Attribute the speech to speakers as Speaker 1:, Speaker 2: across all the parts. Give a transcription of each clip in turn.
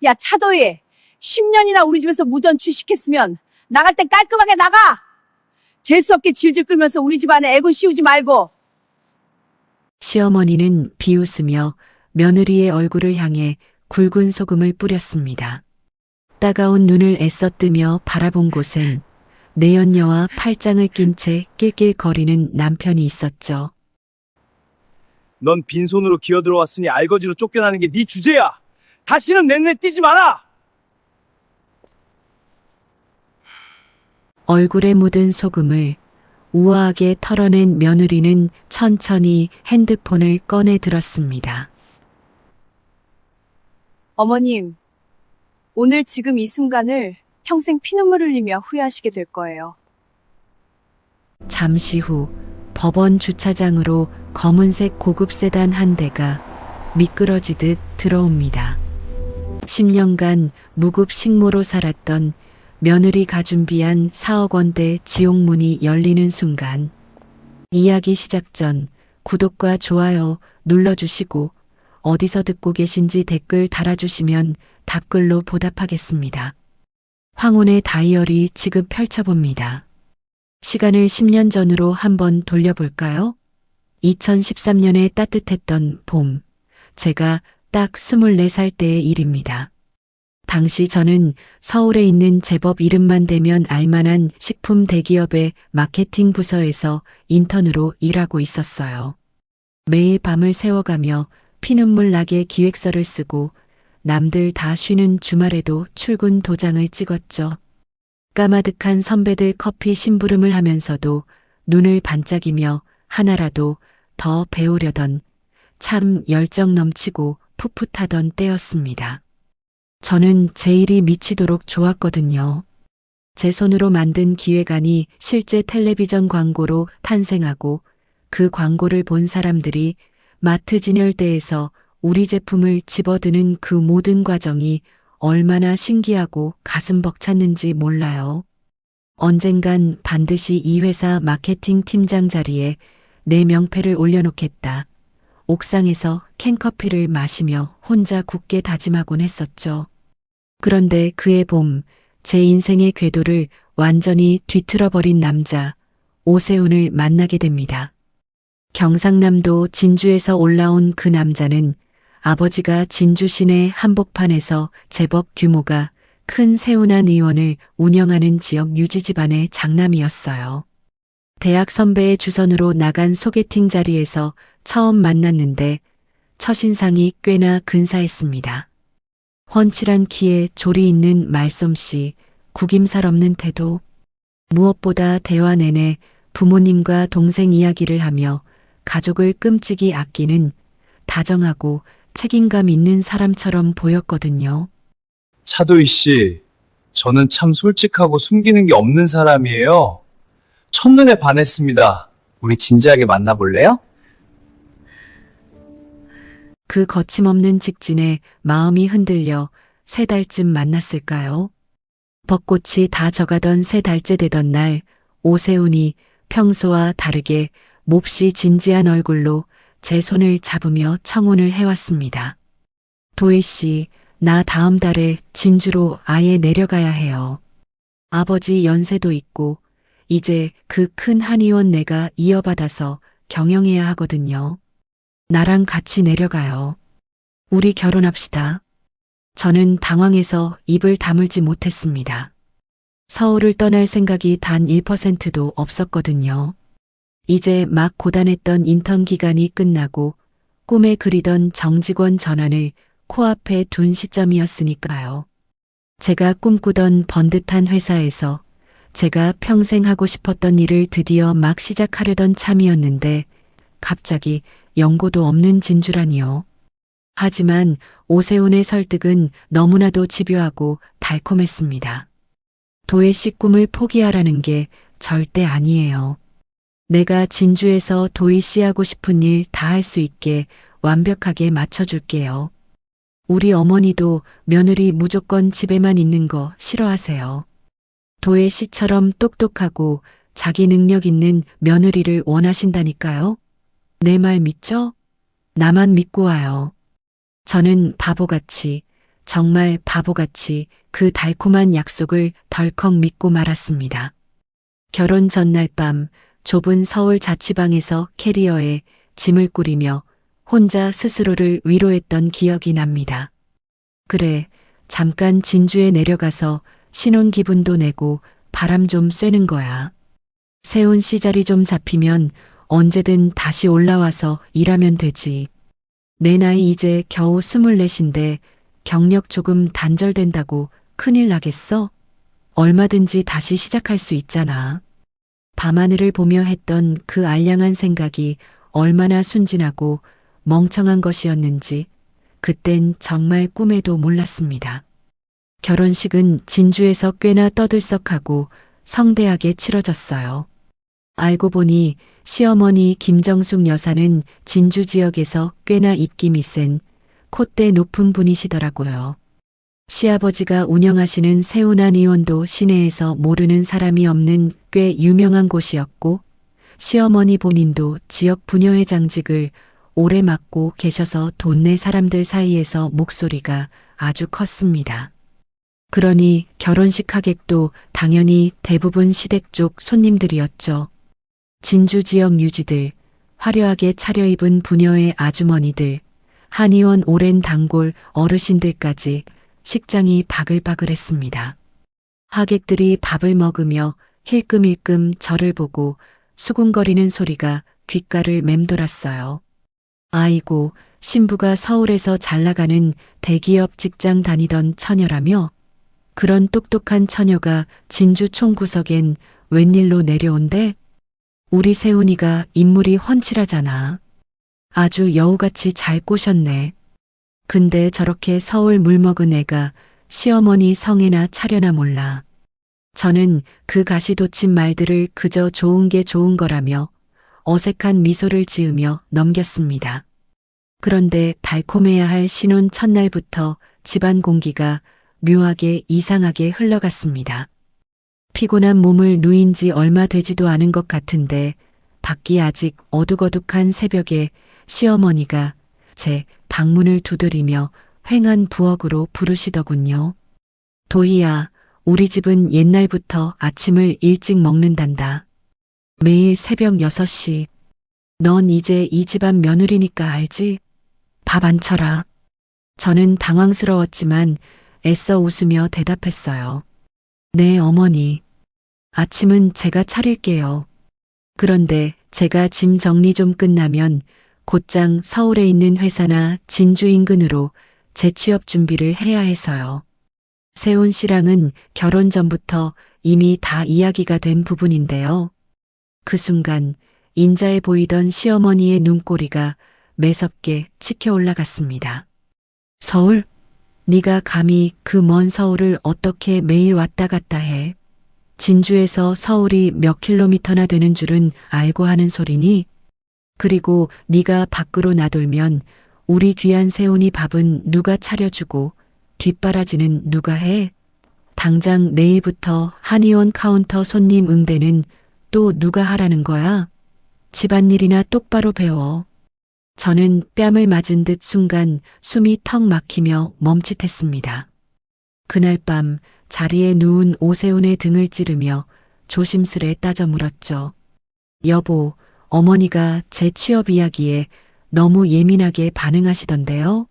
Speaker 1: 야, 차도희. 10년이나 우리 집에서 무전 취식했으면 나갈 땐 깔끔하게 나가! 재수없게 질질 끌면서 우리 집안에 애군 씌우지 말고.
Speaker 2: 시어머니는 비웃으며 며느리의 얼굴을 향해 굵은 소금을 뿌렸습니다. 따가운 눈을 애써 뜨며 바라본 곳엔 내연녀와 팔짱을 낀 채 낄낄거리는 남편이 있었죠.
Speaker 3: 넌 빈손으로 기어들어왔으니 알거지로 쫓겨나는 게 네 주제야. 다시는 내 눈에 띄지 마라.
Speaker 2: 얼굴에 묻은 소금을 우아하게 털어낸 며느리는 천천히 핸드폰을 꺼내 들었습니다.
Speaker 1: 어머님, 오늘 지금 이 순간을 평생 피눈물 흘리며 후회하시게 될 거예요.
Speaker 2: 잠시 후 법원 주차장으로 검은색 고급 세단 한 대가 미끄러지듯 들어옵니다. 10년간 무급 식모로 살았던 며느리가 준비한 4억 원대 지옥문이 열리는 순간 이야기 시작 전 구독과 좋아요 눌러주시고 어디서 듣고 계신지 댓글 달아주시면 답글로 보답하겠습니다. 황혼의 다이어리 지금 펼쳐봅니다. 시간을 10년 전으로 한번 돌려볼까요? 2013년에 따뜻했던 봄, 제가 딱 24살 때의 일입니다. 당시 저는 서울에 있는 제법 이름만 대면 알만한 식품 대기업의 마케팅 부서에서 인턴으로 일하고 있었어요. 매일 밤을 새워가며 피눈물 나게 기획서를 쓰고 남들 다 쉬는 주말에도 출근 도장을 찍었죠. 까마득한 선배들 커피 심부름을 하면서도 눈을 반짝이며 하나라도 더 배우려던 참 열정 넘치고 풋풋하던 때였습니다. 저는 제 일이 미치도록 좋았거든요. 제 손으로 만든 기획안이 실제 텔레비전 광고로 탄생하고 그 광고를 본 사람들이 마트 진열대에서 우리 제품을 집어드는 그 모든 과정이 얼마나 신기하고 가슴 벅찼는지 몰라요. 언젠간 반드시 이 회사 마케팅 팀장 자리에 내 명패를 올려놓겠다. 옥상에서 캔커피를 마시며 혼자 굳게 다짐하곤 했었죠. 그런데 그해 봄, 제 인생의 궤도를 완전히 뒤틀어버린 남자, 오세훈을 만나게 됩니다. 경상남도 진주에서 올라온 그 남자는 아버지가 진주 시내 한복판에서 제법 규모가 큰 세운안 의원을 운영하는 지역 유지 집안의 장남이었어요. 대학 선배의 주선으로 나간 소개팅 자리에서 처음 만났는데 첫인상이 꽤나 근사했습니다. 훤칠한 키에 조리 있는 말솜씨, 구김살 없는 태도, 무엇보다 대화 내내 부모님과 동생 이야기를 하며 가족을 끔찍이 아끼는 다정하고 책임감 있는 사람처럼 보였거든요.
Speaker 3: 차도희 씨, 저는 참 솔직하고 숨기는 게 없는 사람이에요. 첫눈에 반했습니다. 우리 진지하게 만나볼래요?
Speaker 2: 그 거침없는 직진에 마음이 흔들려 3달쯤 만났을까요? 벚꽃이 다 져가던 3달째 되던 날 오세훈이 평소와 다르게 몹시 진지한 얼굴로 제 손을 잡으며 청혼을 해왔습니다. 도희 씨, 나 다음 달에 진주로 아예 내려가야 해요. 아버지 연세도 있고 이제 그 큰 한의원 내가 이어받아서 경영해야 하거든요. 나랑 같이 내려가요. 우리 결혼합시다. 저는 당황해서 입을 다물지 못했습니다. 서울을 떠날 생각이 단 1%도 없었거든요. 이제 막 고단했던 인턴 기간이 끝나고 꿈에 그리던 정직원 전환을 코앞에 둔 시점이었으니까요. 제가 꿈꾸던 번듯한 회사에서 제가 평생 하고 싶었던 일을 드디어 막 시작하려던 참이었는데 갑자기 연고도 없는 진주라니요. 하지만 오세훈의 설득은 너무나도 집요하고 달콤했습니다. 도혜 씨 꿈을 포기하라는 게 절대 아니에요. 내가 진주에서 도희 씨 하고 싶은 일 다 할 수 있게 완벽하게 맞춰줄게요. 우리 어머니도 며느리 무조건 집에만 있는 거 싫어하세요. 도혜 씨처럼 똑똑하고 자기 능력 있는 며느리를 원하신다니까요. 내 말 믿죠? 나만 믿고 와요. 저는 바보같이 정말 바보같이 그 달콤한 약속을 덜컥 믿고 말았습니다. 결혼 전날 밤 좁은 서울 자취방에서 캐리어에 짐을 꾸리며 혼자 스스로를 위로했던 기억이 납니다. 그래, 잠깐 진주에 내려가서 신혼 기분도 내고 바람 좀 쐬는 거야. 세훈 씨 자리 좀 잡히면 언제든 다시 올라와서 일하면 되지. 내 나이 이제 겨우 24인데 경력 조금 단절된다고 큰일 나겠어? 얼마든지 다시 시작할 수 있잖아. 밤하늘을 보며 했던 그 알량한 생각이 얼마나 순진하고 멍청한 것이었는지 그땐 정말 꿈에도 몰랐습니다. 결혼식은 진주에서 꽤나 떠들썩하고 성대하게 치러졌어요. 알고 보니 시어머니 김정숙 여사는 진주 지역에서 꽤나 입김이 센 콧대 높은 분이시더라고요. 시아버지가 운영하시는 세운안 의원도 시내에서 모르는 사람이 없는 꽤 유명한 곳이었고 시어머니 본인도 지역 부녀회장직을 오래 맡고 계셔서 동네 사람들 사이에서 목소리가 아주 컸습니다. 그러니 결혼식 하객도 당연히 대부분 시댁 쪽 손님들이었죠. 진주 지역 유지들, 화려하게 차려입은 부녀의 아주머니들, 한의원 오랜 단골 어르신들까지 식장이 바글바글했습니다. 하객들이 밥을 먹으며 힐끔힐끔 저를 보고 수군거리는 소리가 귓가를 맴돌았어요. 아이고, 신부가 서울에서 잘나가는 대기업 직장 다니던 처녀라며? 그런 똑똑한 처녀가 진주 총구석엔 웬일로 내려온대? 우리 세훈이가 인물이 훤칠하잖아. 아주 여우같이 잘 꼬셨네. 근데 저렇게 서울 물먹은 애가 시어머니 성에나 차려나 몰라. 저는 그 가시돋친 말들을 그저 좋은 게 좋은 거라며 어색한 미소를 지으며 넘겼습니다. 그런데 달콤해야 할 신혼 첫날부터 집안 공기가 묘하게 이상하게 흘러갔습니다. 피곤한 몸을 누인 지 얼마 되지도 않은 것 같은데 밖이 아직 어둑어둑한 새벽에 시어머니가 제 방문을 두드리며 휑한 부엌으로 부르시더군요. 도희야, 우리 집은 옛날부터 아침을 일찍 먹는단다. 매일 새벽 6시. 넌 이제 이 집안 며느리니까 알지? 밥 안 쳐라. 저는 당황스러웠지만 애써 웃으며 대답했어요. 네, 어머니. 아침은 제가 차릴게요. 그런데 제가 짐 정리 좀 끝나면 곧장 서울에 있는 회사나 진주 인근으로 재취업 준비를 해야 해서요. 세훈 씨랑은 결혼 전부터 이미 다 이야기가 된 부분인데요. 그 순간 인자해 보이던 시어머니의 눈꼬리가 매섭게 치켜 올라갔습니다. 서울? 네가 감히 그 먼 서울을 어떻게 매일 왔다 갔다 해? 진주에서 서울이 몇 킬로미터나 되는 줄은 알고 하는 소리니? 그리고 네가 밖으로 나돌면 우리 귀한 세훈이 밥은 누가 차려주고 뒷바라지는 누가 해? 당장 내일부터 한의원 카운터 손님 응대는 또 누가 하라는 거야? 집안일이나 똑바로 배워. 저는 뺨을 맞은 듯 순간 숨이 턱 막히며 멈칫했습니다. 그날 밤 자리에 누운 오세훈의 등을 찌르며 조심스레 따져 물었죠. 여보, 어머니가 제 취업 이야기에 너무 예민하게 반응하시던데요.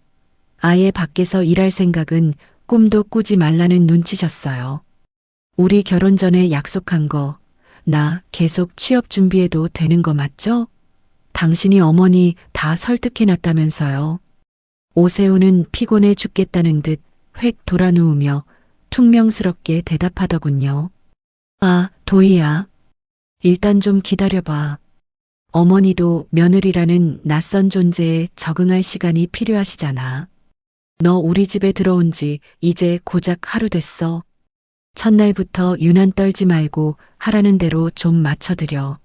Speaker 2: 아예 밖에서 일할 생각은 꿈도 꾸지 말라는 눈치셨어요. 우리 결혼 전에 약속한 거, 나 계속 취업 준비해도 되는 거 맞죠? 당신이 어머니 다 설득해놨다면서요. 오세훈은 피곤해 죽겠다는 듯 획 돌아누우며 퉁명스럽게 대답하더군요. 아, 도희야. 일단 좀 기다려봐. 어머니도 며느리라는 낯선 존재에 적응할 시간이 필요하시잖아. 너 우리 집에 들어온 지 이제 고작 하루 됐어. 첫날부터 유난 떨지 말고 하라는 대로 좀 맞춰드려.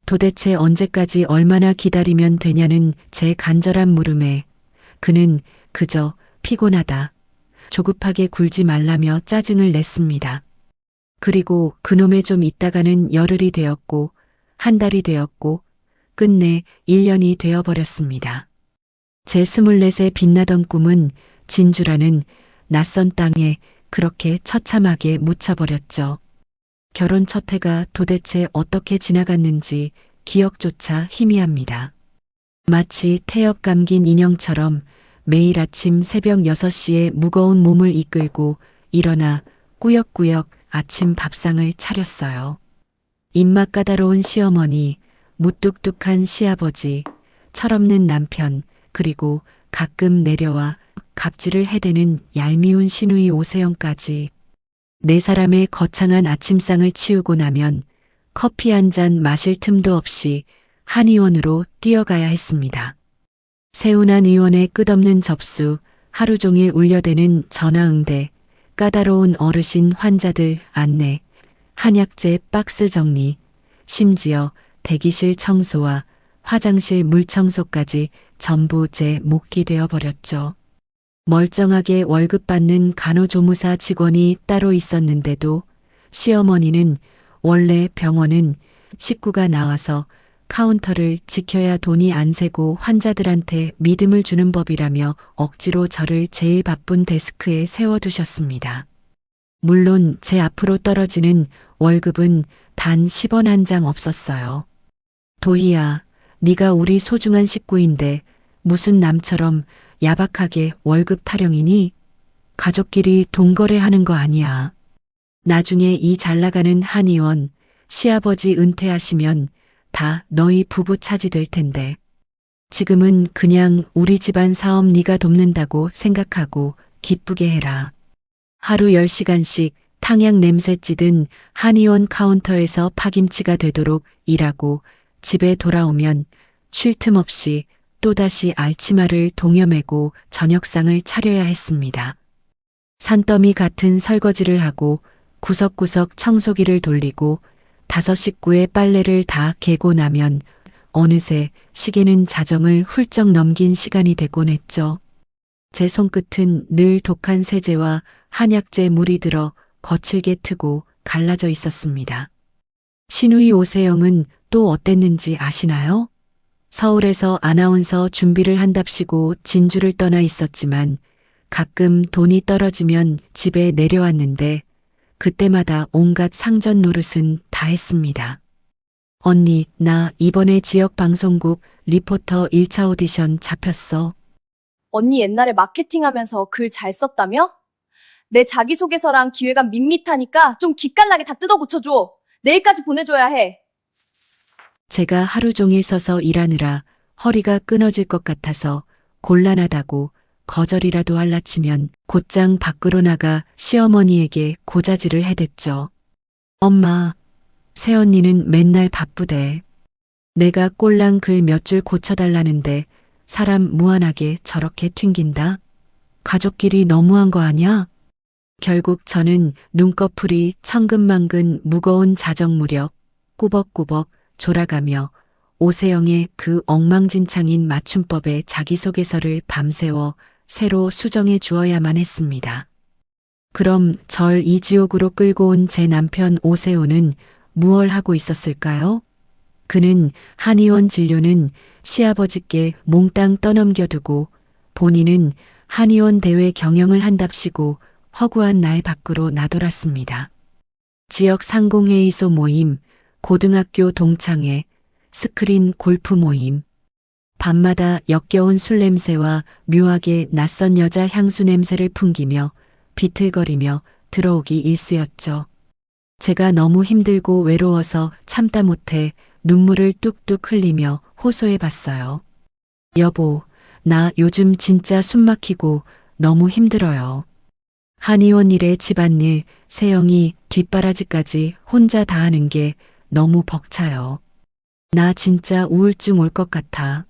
Speaker 2: 도대체 언제까지 얼마나 기다리면 되냐는 제 간절한 물음에 그는 그저 피곤하다, 조급하게 굴지 말라며 짜증을 냈습니다. 그리고 그놈의 좀 있다가는 열흘이 되었고 한 달이 되었고 끝내 1년이 되어버렸습니다. 제 24에 빛나던 꿈은 진주라는 낯선 땅에 그렇게 처참하게 묻혀버렸죠. 결혼 첫 해가 도대체 어떻게 지나갔는지 기억조차 희미합니다. 마치 태엽 감긴 인형처럼 매일 아침 새벽 6시에 무거운 몸을 이끌고 일어나 꾸역꾸역 아침 밥상을 차렸어요. 입맛 까다로운 시어머니, 무뚝뚝한 시아버지, 철없는 남편, 그리고 가끔 내려와 갑질을 해대는 얄미운 시누이 오세영까지. 네 사람의 거창한 아침상을 치우고 나면 커피 한 잔 마실 틈도 없이 한의원으로 뛰어가야 했습니다. 세운한 의원의 끝없는 접수, 하루 종일 울려대는 전화응대, 까다로운 어르신 환자들 안내, 한약재 박스 정리, 심지어 대기실 청소와 화장실 물 청소까지 전부 제 몫이 되어 버렸죠. 멀쩡하게 월급 받는 간호조무사 직원이 따로 있었는데도 시어머니는 원래 병원은 식구가 나와서 카운터를 지켜야 돈이 안 새고 환자들한테 믿음을 주는 법이라며 억지로 저를 제일 바쁜 데스크에 세워두셨습니다. 물론 제 앞으로 떨어지는 월급은 단 10원 한 장 없었어요. 도희야, 네가 우리 소중한 식구인데 무슨 남처럼 야박하게 월급 타령이니? 가족끼리 돈거래하는 거 아니야. 나중에 이 잘나가는 한의원, 시아버지 은퇴하시면 다 너희 부부 차지 될 텐데. 지금은 그냥 우리 집안 사업 네가 돕는다고 생각하고 기쁘게 해라. 하루 10시간씩 탕약 냄새 찌든 한의원 카운터에서 파김치가 되도록 일하고 집에 돌아오면 쉴 틈 없이 또다시 알치마를 동여매고 저녁상을 차려야 했습니다. 산더미 같은 설거지를 하고 구석구석 청소기를 돌리고 5 식구의 빨래를 다 개고 나면 어느새 시계는 자정을 훌쩍 넘긴 시간이 되곤 했죠. 제 손끝은 늘 독한 세제와 한약재 물이 들어 거칠게 트고 갈라져 있었습니다. 시누이 오세영은 또 어땠는지 아시나요? 서울에서 아나운서 준비를 한답시고 진주를 떠나 있었지만 가끔 돈이 떨어지면 집에 내려왔는데 그때마다 온갖 상전 노릇은 다 했습니다. 언니, 나 이번에 지역방송국 리포터 1차 오디션 잡혔어.
Speaker 4: 언니 옛날에 마케팅하면서 글 잘 썼다며? 내 자기소개서랑 기획안 밋밋하니까 좀 기깔나게 다 뜯어 고쳐줘. 내일까지 보내줘야 해.
Speaker 2: 제가 하루 종일 서서 일하느라 허리가 끊어질 것 같아서 곤란하다고 거절이라도 할라치면 곧장 밖으로 나가 시어머니에게 고자질을 해댔죠. 엄마, 새언니는 맨날 바쁘대. 내가 꼴랑 글 몇 줄 고쳐달라는데 사람 무한하게 저렇게 튕긴다? 가족끼리 너무한 거 아냐? 결국 저는 눈꺼풀이 천근만근 무거운 자정 무렵 꾸벅꾸벅 졸아가며 오세영의 그 엉망진창인 맞춤법의 자기소개서를 밤새워 새로 수정해 주어야만 했습니다. 그럼 절 이 지옥으로 끌고 온 제 남편 오세훈은 무얼 하고 있었을까요? 그는 한의원 진료는 시아버지께 몽땅 떠넘겨두고 본인은 한의원 대회 경영을 한답시고 허구한 날 밖으로 나돌았습니다. 지역 상공회의소 모임, 고등학교 동창회, 스크린 골프 모임. 밤마다 역겨운 술 냄새와 묘하게 낯선 여자 향수 냄새를 풍기며 비틀거리며 들어오기 일쑤였죠. 제가 너무 힘들고 외로워서 참다 못해 눈물을 뚝뚝 흘리며 호소해 봤어요. 여보, 나 요즘 진짜 숨 막히고 너무 힘들어요. 한의원 일에 집안일, 세영이 뒷바라지까지 혼자 다 하는 게 너무 벅차요. 나 진짜 우울증 올 것 같아.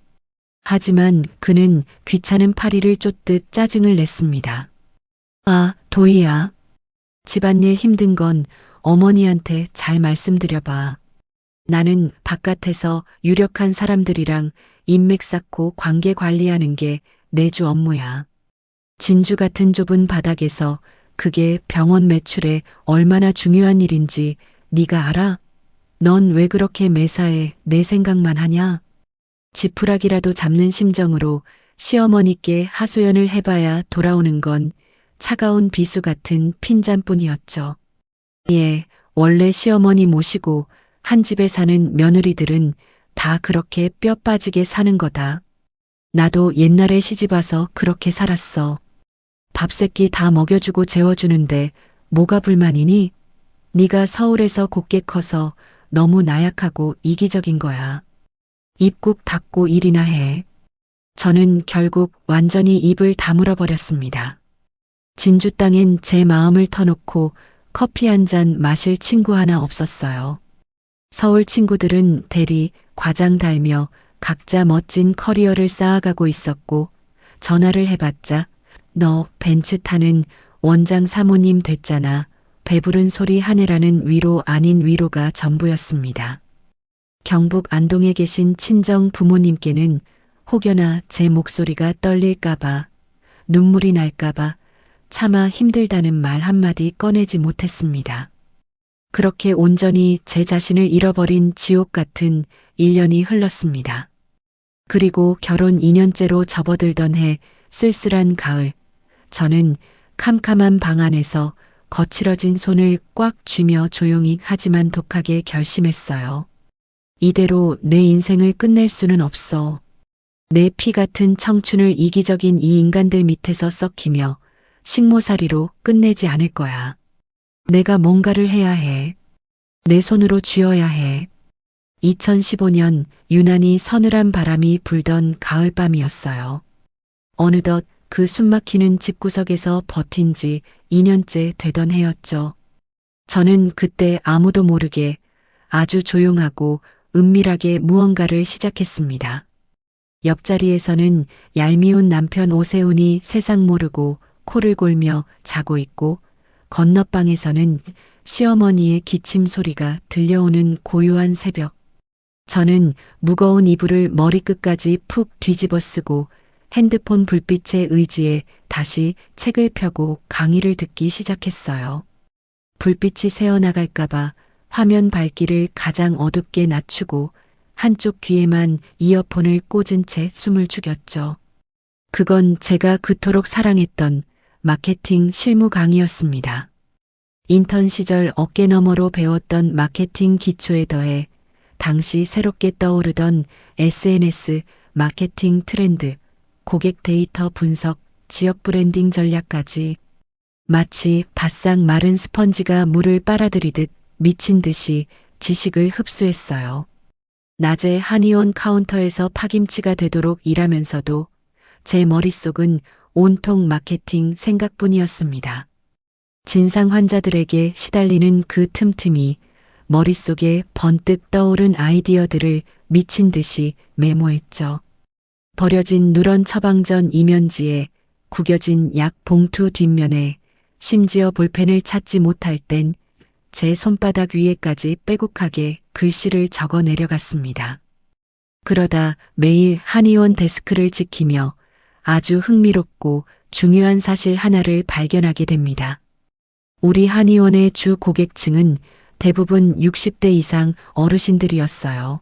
Speaker 2: 하지만 그는 귀찮은 파리를 쫓듯 짜증을 냈습니다. 아, 도희야. 집안일 힘든 건 어머니한테 잘 말씀드려봐. 나는 바깥에서 유력한 사람들이랑 인맥 쌓고 관계 관리하는 게 내 주 업무야. 진주 같은 좁은 바닥에서 그게 병원 매출에 얼마나 중요한 일인지 네가 알아? 넌 왜 그렇게 매사에 내 생각만 하냐? 지푸라기라도 잡는 심정으로 시어머니께 하소연을 해봐야 돌아오는 건 차가운 비수 같은 핀잔뿐이었죠. 예, 원래 시어머니 모시고 한 집에 사는 며느리들은 다 그렇게 뼈 빠지게 사는 거다. 나도 옛날에 시집와서 그렇게 살았어. 밥 세끼 다 먹여주고 재워주는데 뭐가 불만이니? 네가 서울에서 곱게 커서 너무 나약하고 이기적인 거야. 입 꾹 닫고 일이나 해. 저는 결국 완전히 입을 다물어 버렸습니다. 진주 땅엔 제 마음을 터놓고 커피 한 잔 마실 친구 하나 없었어요. 서울 친구들은 대리, 과장 달며 각자 멋진 커리어를 쌓아가고 있었고 전화를 해봤자 너 벤츠 타는 원장 사모님 됐잖아. 배부른 소리 하네라는 위로 아닌 위로가 전부였습니다. 경북 안동에 계신 친정 부모님께는 혹여나 제 목소리가 떨릴까봐, 눈물이 날까봐 차마 힘들다는 말 한마디 꺼내지 못했습니다. 그렇게 온전히 제 자신을 잃어버린 지옥 같은 1년이 흘렀습니다. 그리고 결혼 2년째로 접어들던 해 쓸쓸한 가을, 저는 캄캄한 방 안에서 거칠어진 손을 꽉 쥐며 조용히 하지만 독하게 결심했어요. 이대로 내 인생을 끝낼 수는 없어. 내 피 같은 청춘을 이기적인 이 인간들 밑에서 썩히며 식모살이로 끝내지 않을 거야. 내가 뭔가를 해야 해. 내 손으로 쥐어야 해. 2015년 유난히 서늘한 바람이 불던 가을밤이었어요. 어느덧 그 숨막히는 집구석에서 버틴 지 2년째 되던 해였죠. 저는 그때 아무도 모르게 아주 조용하고 은밀하게 무언가를 시작했습니다. 옆자리에서는 얄미운 남편 오세훈이 세상 모르고 코를 골며 자고 있고 건너방에서는 시어머니의 기침 소리가 들려오는 고요한 새벽. 저는 무거운 이불을 머리끝까지 푹 뒤집어 쓰고 핸드폰 불빛에 의지해 다시 책을 펴고 강의를 듣기 시작했어요. 불빛이 새어나갈까봐 화면 밝기를 가장 어둡게 낮추고 한쪽 귀에만 이어폰을 꽂은 채 숨을 죽였죠. 그건 제가 그토록 사랑했던 마케팅 실무 강의였습니다. 인턴 시절 어깨너머로 배웠던 마케팅 기초에 더해 당시 새롭게 떠오르던 SNS 마케팅 트렌드, 고객 데이터 분석, 지역 브랜딩 전략까지 마치 바싹 마른 스펀지가 물을 빨아들이듯 미친 듯이 지식을 흡수했어요. 낮에 한의원 카운터에서 파김치가 되도록 일하면서도 제 머릿속은 온통 마케팅 생각뿐이었습니다. 진상 환자들에게 시달리는 그 틈틈이 머릿속에 번뜩 떠오른 아이디어들을 미친 듯이 메모했죠. 버려진 누런 처방전 이면지에 구겨진 약 봉투 뒷면에 심지어 볼펜을 찾지 못할 땐 제 손바닥 위에까지 빼곡하게 글씨를 적어 내려갔습니다. 그러다 매일 한의원 데스크를 지키며 아주 흥미롭고 중요한 사실 하나를 발견하게 됩니다. 우리 한의원의 주 고객층은 대부분 60대 이상 어르신들이었어요.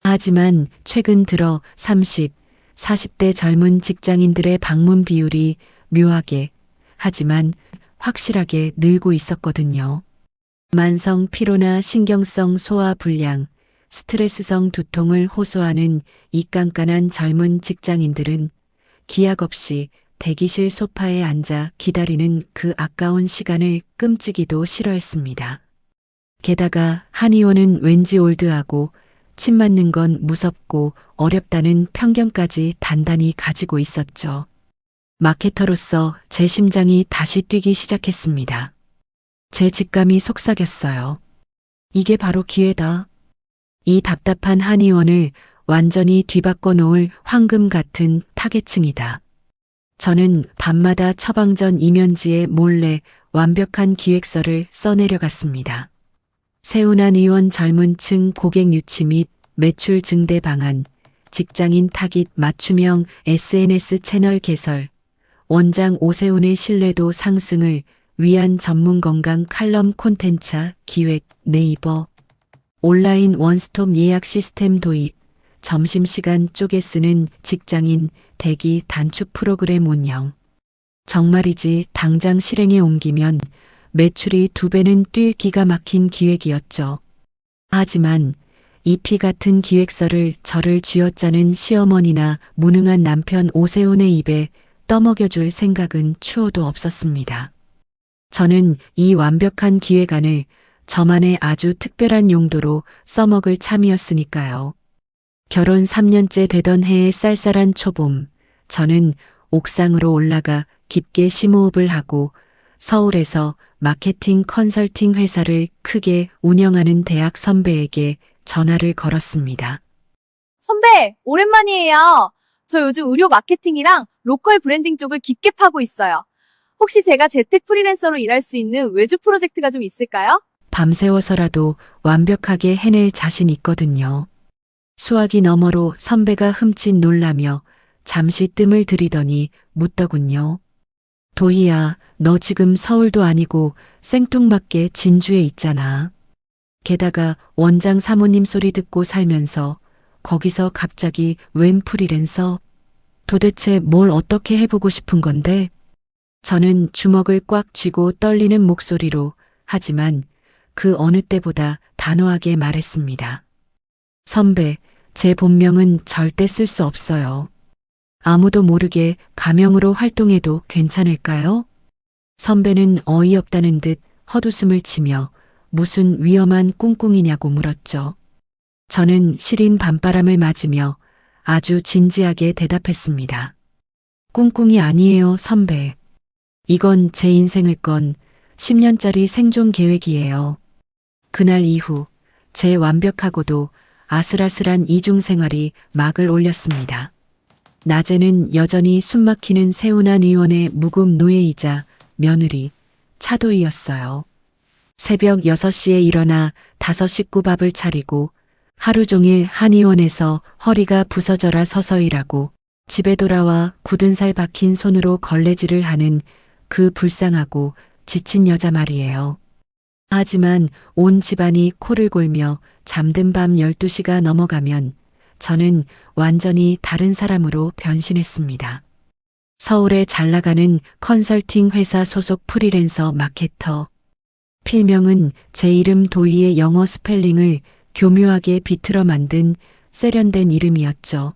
Speaker 2: 하지만 최근 들어 30, 40대 젊은 직장인들의 방문 비율이 묘하게, 하지만 확실하게 늘고 있었거든요. 만성 피로나 신경성 소화 불량, 스트레스성 두통을 호소하는 이 깐깐한 젊은 직장인들은 기약 없이 대기실 소파에 앉아 기다리는 그 아까운 시간을 끔찍이도 싫어했습니다. 게다가 한의원은 왠지 올드하고 침 맞는 건 무섭고 어렵다는 편견까지 단단히 가지고 있었죠. 마케터로서 제 심장이 다시 뛰기 시작했습니다. 제 직감이 속삭였어요. 이게 바로 기회다. 이 답답한 한의원을 완전히 뒤바꿔 놓을 황금 같은 타겟층이다. 저는 밤마다 처방전 이면지에 몰래 완벽한 기획서를 써내려갔습니다. 세운한 의원 젊은 층 고객 유치 및 매출 증대 방안, 직장인 타깃 맞춤형 SNS 채널 개설, 원장 오세훈의 신뢰도 상승을 위한 전문 건강 칼럼 콘텐츠 기획, 네이버, 온라인 원스톱 예약 시스템 도입, 점심시간 쪼개 쓰는 직장인 대기 단축 프로그램 운영. 정말이지 당장 실행에 옮기면 매출이 2배는 뛸 기가 막힌 기획이었죠. 하지만 잎이 같은 기획서를 저를 쥐어짜는 시어머니나 무능한 남편 오세훈의 입에 떠먹여줄 생각은 추호도 없었습니다. 저는 이 완벽한 기획안을 저만의 아주 특별한 용도로 써먹을 참이었으니까요. 결혼 3년째 되던 해의 쌀쌀한 초봄, 저는 옥상으로 올라가 깊게 심호흡을 하고 서울에서 마케팅 컨설팅 회사를 크게 운영하는 대학 선배에게 전화를 걸었습니다.
Speaker 4: 선배, 오랜만이에요. 저 요즘 의료 마케팅이랑 로컬 브랜딩 쪽을 깊게 파고 있어요. 혹시 제가 재택 프리랜서로 일할 수 있는 외주 프로젝트가 좀 있을까요?
Speaker 2: 밤새워서라도 완벽하게 해낼 자신 있거든요. 수화기 너머로 선배가 흠칫 놀라며 잠시 뜸을 들이더니 묻더군요. 도희야, 너 지금 서울도 아니고 생뚱맞게 진주에 있잖아. 게다가 원장 사모님 소리 듣고 살면서 거기서 갑자기 웬 프리랜서? 도대체 뭘 어떻게 해보고 싶은 건데? 저는 주먹을 꽉 쥐고 떨리는 목소리로 하지만 그 어느 때보다 단호하게 말했습니다. 선배, 제 본명은 절대 쓸 수 없어요. 아무도 모르게 가명으로 활동해도 괜찮을까요? 선배는 어이없다는 듯 헛웃음을 치며 무슨 위험한 꿍꿍이냐고 물었죠. 저는 시린 밤바람을 맞으며 아주 진지하게 대답했습니다. 꿍꿍이 아니에요, 선배. 이건 제 인생을 건 10년짜리 생존 계획이에요. 그날 이후 제 완벽하고도 아슬아슬한 이중생활이 막을 올렸습니다. 낮에는 여전히 숨막히는 세훈한 의원의 무급 노예이자 며느리, 차도이였어요. 새벽 6시에 일어나 5 식구 밥을 차리고 하루 종일 한의원에서 허리가 부서져라 서서 일하고 집에 돌아와 굳은 살 박힌 손으로 걸레질을 하는 그 불쌍하고 지친 여자 말이에요. 하지만 온 집안이 코를 골며 잠든 밤 12시가 넘어가면 저는 완전히 다른 사람으로 변신했습니다. 서울에 잘 나가는 컨설팅 회사 소속 프리랜서 마케터. 필명은 제 이름 도희의 영어 스펠링을 교묘하게 비틀어 만든 세련된 이름이었죠.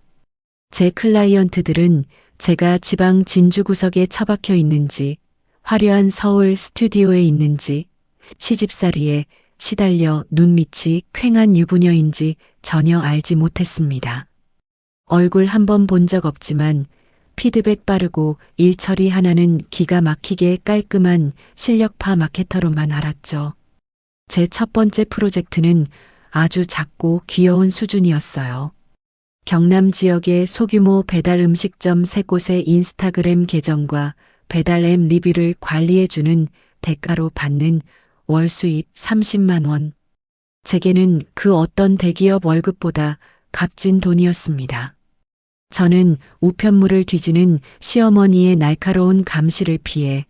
Speaker 2: 제 클라이언트들은 제가 지방 진주 구석에 처박혀 있는지, 화려한 서울 스튜디오에 있는지, 시집살이에 시달려 눈밑이 퀭한 유부녀인지 전혀 알지 못했습니다. 얼굴 한 번 본 적 없지만 피드백 빠르고 일 처리 하나는 기가 막히게 깔끔한 실력파 마케터로만 알았죠. 제 첫 번째 프로젝트는 아주 작고 귀여운 수준이었어요. 경남 지역의 소규모 배달 음식점 3곳의 인스타그램 계정과 배달 앱 리뷰를 관리해주는 대가로 받는 월 수입 30만 원. 제게는 그 어떤 대기업 월급보다 값진 돈이었습니다. 저는 우편물을 뒤지는 시어머니의 날카로운 감시를 피해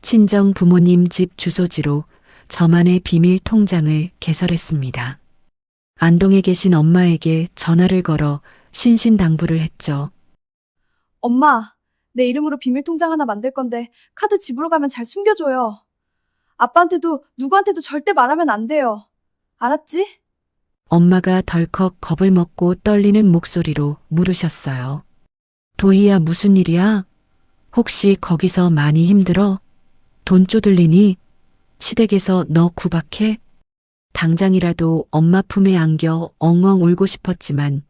Speaker 2: 친정 부모님 집 주소지로 저만의 비밀 통장을 개설했습니다. 안동에 계신 엄마에게 전화를 걸어 신신당부를 했죠.
Speaker 4: 엄마, 내 이름으로 비밀 통장 하나 만들 건데 카드 집으로 가면 잘 숨겨줘요. 아빠한테도 누구한테도 절대 말하면 안 돼요. 알았지?
Speaker 2: 엄마가 덜컥 겁을 먹고 떨리는 목소리로 물으셨어요. 도희야, 무슨 일이야? 혹시 거기서 많이 힘들어? 돈 쪼들리니? 시댁에서 너 구박해? 당장이라도 엄마 품에 안겨 엉엉 울고 싶었지만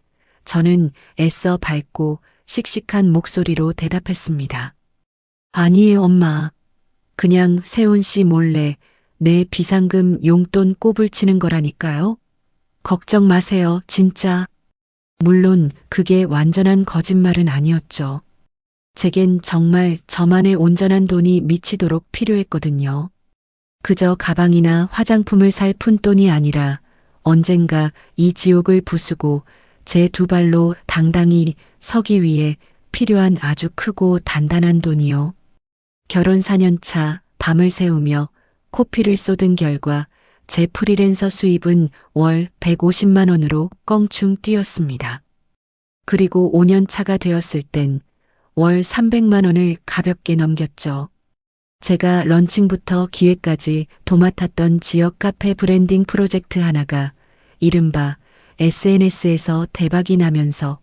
Speaker 2: 저는 애써 밝고 씩씩한 목소리로 대답했습니다. 아니에요, 엄마. 그냥 세훈 씨 몰래 내 비상금 용돈 꼽을 치는 거라니까요. 걱정 마세요, 진짜. 물론 그게 완전한 거짓말은 아니었죠. 제겐 정말 저만의 온전한 돈이 미치도록 필요했거든요. 그저 가방이나 화장품을 살 푼돈이 아니라 언젠가 이 지옥을 부수고 제 2발로 당당히 서기 위해 필요한 아주 크고 단단한 돈이요. 결혼 4년 차 밤을 새우며 코피를 쏟은 결과 제 프리랜서 수입은 월 150만 원으로 껑충 뛰었습니다. 그리고 5년 차가 되었을 땐 월 300만 원을 가볍게 넘겼죠. 제가 런칭부터 기획까지 도맡았던 지역 카페 브랜딩 프로젝트 하나가 이른바 SNS에서 대박이 나면서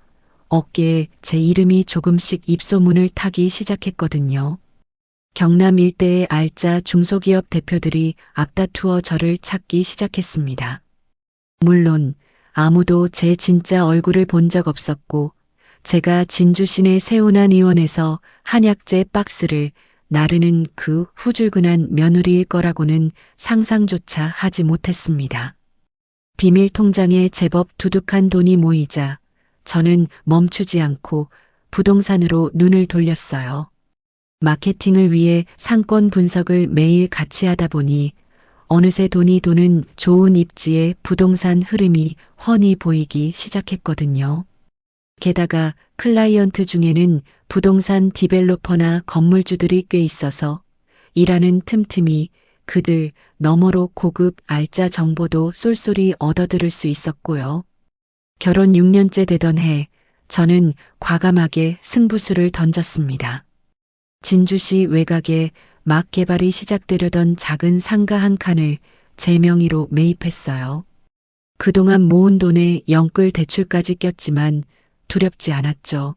Speaker 2: 어깨에 제 이름이 조금씩 입소문을 타기 시작했거든요. 경남 일대의 알짜 중소기업 대표들이 앞다투어 저를 찾기 시작했습니다. 물론 아무도 제 진짜 얼굴을 본 적 없었고 제가 진주 시내 세운안 의원에서 한약재 박스를 나르는 그 후줄근한 며느리일 거라고는 상상조차 하지 못했습니다. 비밀 통장에 제법 두둑한 돈이 모이자 저는 멈추지 않고 부동산으로 눈을 돌렸어요. 마케팅을 위해 상권 분석을 매일 같이 하다 보니 어느새 돈이 도는 좋은 입지의 부동산 흐름이 훤히 보이기 시작했거든요. 게다가 클라이언트 중에는 부동산 디벨로퍼나 건물주들이 꽤 있어서 일하는 틈틈이 그들 너머로 고급 알짜 정보도 쏠쏠히 얻어들을 수 있었고요. 결혼 6년째 되던 해 저는 과감하게 승부수를 던졌습니다. 진주시 외곽에 막 개발이 시작되려던 작은 상가 한 칸을 제 명의로 매입했어요. 그동안 모은 돈에 영끌 대출까지 꼈지만 두렵지 않았죠.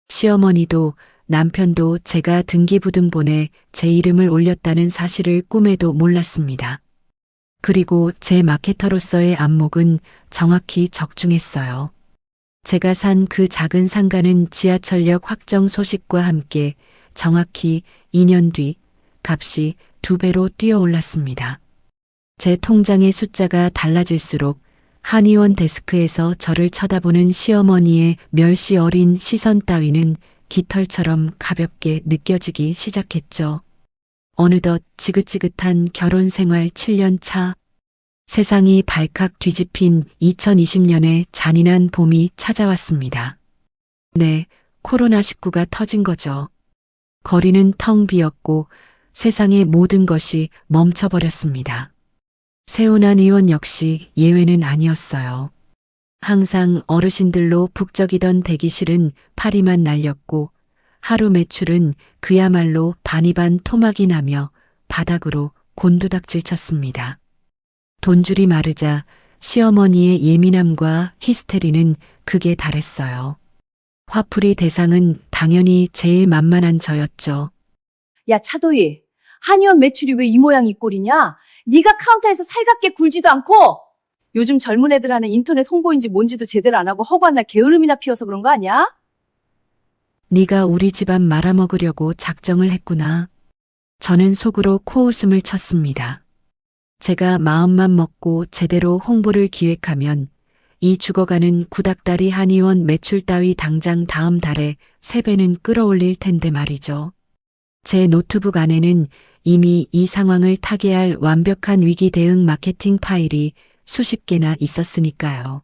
Speaker 2: 시어머니도 남편도 제가 등기부등본에 제 이름을 올렸다는 사실을 꿈에도 몰랐습니다. 그리고 제 마케터로서의 안목은 정확히 적중했어요. 제가 산 그 작은 상가는 지하철역 확정 소식과 함께 정확히 2년 뒤 값이 2배로 뛰어올랐습니다. 제 통장의 숫자가 달라질수록 한의원 데스크에서 저를 쳐다보는 시어머니의 멸시 어린 시선 따위는 깃털처럼 가볍게 느껴지기 시작했죠. 어느덧 지긋지긋한 결혼 생활 7년 차. 세상이 발칵 뒤집힌 2020년의 잔인한 봄이 찾아왔습니다. 네, 코로나19가 터진 거죠. 거리는 텅 비었고 세상의 모든 것이 멈춰버렸습니다. 세운안 의원 역시 예외는 아니었어요. 항상 어르신들로 북적이던 대기실은 파리만 날렸고 하루 매출은 그야말로 반이반 토막이 나며 바닥으로 곤두닥질 쳤습니다. 돈줄이 마르자 시어머니의 예민함과 히스테리는 극에 달했어요. 화풀이 대상은 당연히 제일 만만한 저였죠.
Speaker 1: 야, 차도희. 한의원 매출이 왜 이 모양 이 꼴이냐? 네가 카운터에서 살갑게 굴지도 않고 요즘 젊은 애들 하는 인터넷 홍보인지 뭔지도 제대로 안 하고 허구한 날 게으름이나 피워서 그런 거 아니야?
Speaker 2: 네가 우리 집안 말아먹으려고 작정을 했구나. 저는 속으로 코웃음을 쳤습니다. 제가 마음만 먹고 제대로 홍보를 기획하면 이 죽어가는 구닥다리 한의원 매출 따위 당장 다음 달에 3배는 끌어올릴 텐데 말이죠. 제 노트북 안에는 이미 이 상황을 타개할 완벽한 위기 대응 마케팅 파일이 수십 개나 있었으니까요.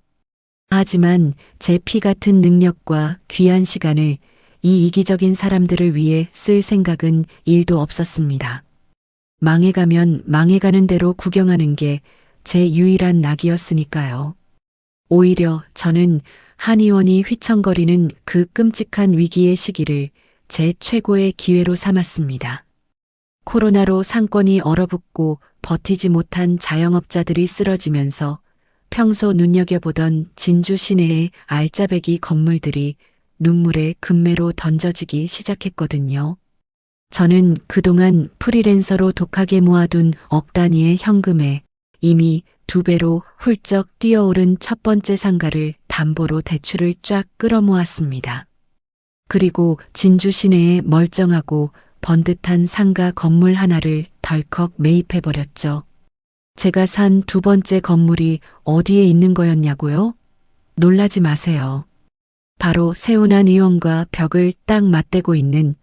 Speaker 2: 하지만 제 피 같은 능력과 귀한 시간을 이 이기적인 사람들을 위해 쓸 생각은 1도 없었습니다. 망해가면 망해가는 대로 구경하는 게 제 유일한 낙이었으니까요. 오히려 저는 한의원이 휘청거리는 그 끔찍한 위기의 시기를 제 최고의 기회로 삼았습니다. 코로나로 상권이 얼어붙고 버티지 못한 자영업자들이 쓰러지면서 평소 눈여겨보던 진주 시내의 알짜배기 건물들이 눈물의 금매로 던져지기 시작했거든요. 저는 그동안 프리랜서로 독하게 모아둔 억 단위의 현금에 이미 2배로 훌쩍 뛰어오른 첫 번째 상가를 담보로 대출을 쫙 끌어모았습니다. 그리고 진주 시내에 멀쩡하고 번듯한 상가 건물 하나를 덜컥 매입해버렸죠. 제가 산 2번째 건물이 어디에 있는 거였냐고요? 놀라지 마세요. 바로 세운안 의원과 벽을 딱 맞대고 있는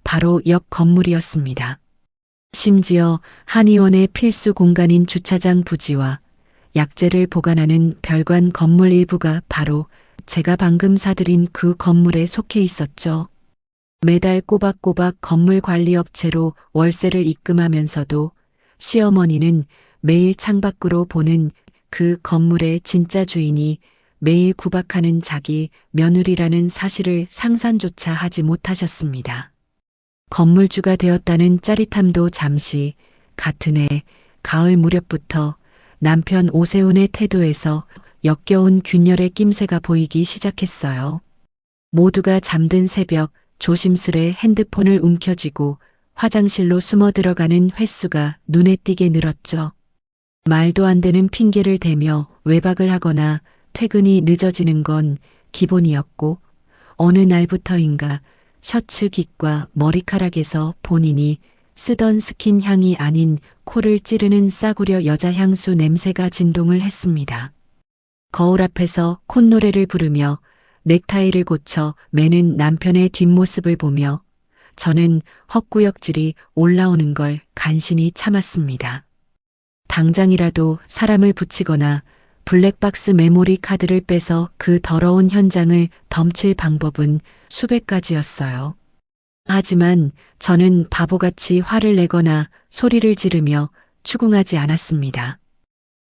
Speaker 2: 바로 옆 건물이었습니다. 심지어 한의원의 필수 공간인 주차장 부지와 약재를 보관하는 별관 건물 일부가 바로 제가 방금 사들인 그 건물에 속해 있었죠. 매달 꼬박꼬박 건물 관리 업체로 월세를 입금하면서도 시어머니는 매일 창밖으로 보는 그 건물의 진짜 주인이 매일 구박하는 자기 며느리라는 사실을 상상조차 하지 못하셨습니다. 건물주가 되었다는 짜릿함도 잠시, 같은 해 가을 무렵부터 남편 오세훈의 태도에서 역겨운 균열의 낌새가 보이기 시작했어요. 모두가 잠든 새벽 조심스레 핸드폰을 움켜쥐고 화장실로 숨어 들어가는 횟수가 눈에 띄게 늘었죠. 말도 안 되는 핑계를 대며 외박을 하거나 퇴근이 늦어지는 건 기본이었고, 어느 날부터인가 셔츠 깃과 머리카락에서 본인이 쓰던 스킨 향이 아닌 코를 찌르는 싸구려 여자 향수 냄새가 진동을 했습니다. 거울 앞에서 콧노래를 부르며 넥타이를 고쳐 매는 남편의 뒷모습을 보며 저는 헛구역질이 올라오는 걸 간신히 참았습니다. 당장이라도 사람을 붙이거나 블랙박스 메모리 카드를 빼서 그 더러운 현장을 덮칠 방법은 수백 가지였어요. 하지만 저는 바보같이 화를 내거나 소리를 지르며 추궁하지 않았습니다.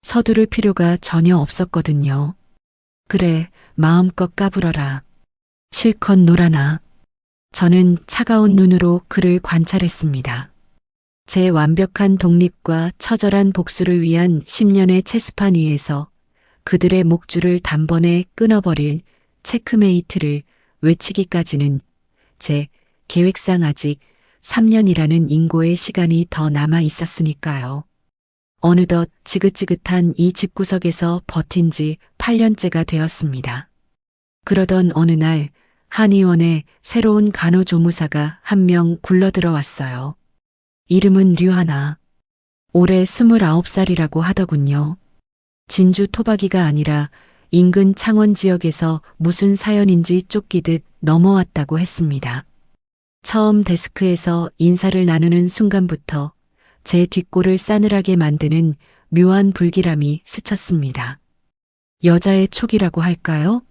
Speaker 2: 서두를 필요가 전혀 없었거든요. 그래, 마음껏 까불어라. 실컷 놀아나. 저는 차가운 눈으로 그를 관찰했습니다. 제 완벽한 독립과 처절한 복수를 위한 10년의 체스판 위에서 그들의 목줄을 단번에 끊어버릴 체크메이트를 외치기까지는 제 계획상 아직 3년이라는 인고의 시간이 더 남아 있었으니까요. 어느덧 지긋지긋한 이 집구석에서 버틴 지 8년째가 되었습니다. 그러던 어느 날 한의원에 새로운 간호조무사가 한 명 굴러들어왔어요. 이름은 류하나. 올해 29살이라고 하더군요. 진주 토박이가 아니라 인근 창원 지역에서 무슨 사연인지 쫓기듯 넘어왔다고 했습니다. 처음 데스크에서 인사를 나누는 순간부터 제 뒷골을 싸늘하게 만드는 묘한 불길함이 스쳤습니다. 여자의 촉이라고 할까요?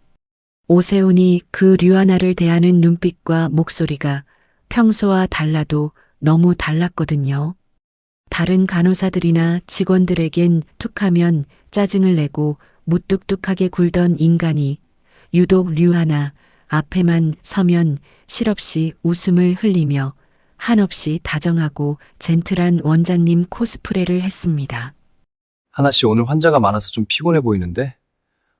Speaker 2: 오세훈이 그 류하나를 대하는 눈빛과 목소리가 평소와 달라도 너무 달랐거든요. 다른 간호사들이나 직원들에겐 툭하면 짜증을 내고 무뚝뚝하게 굴던 인간이 유독 류하나 앞에만 서면 실없이 웃음을 흘리며 한없이 다정하고 젠틀한 원장님 코스프레를 했습니다.
Speaker 3: 하나씨 오늘 환자가 많아서 좀 피곤해 보이는데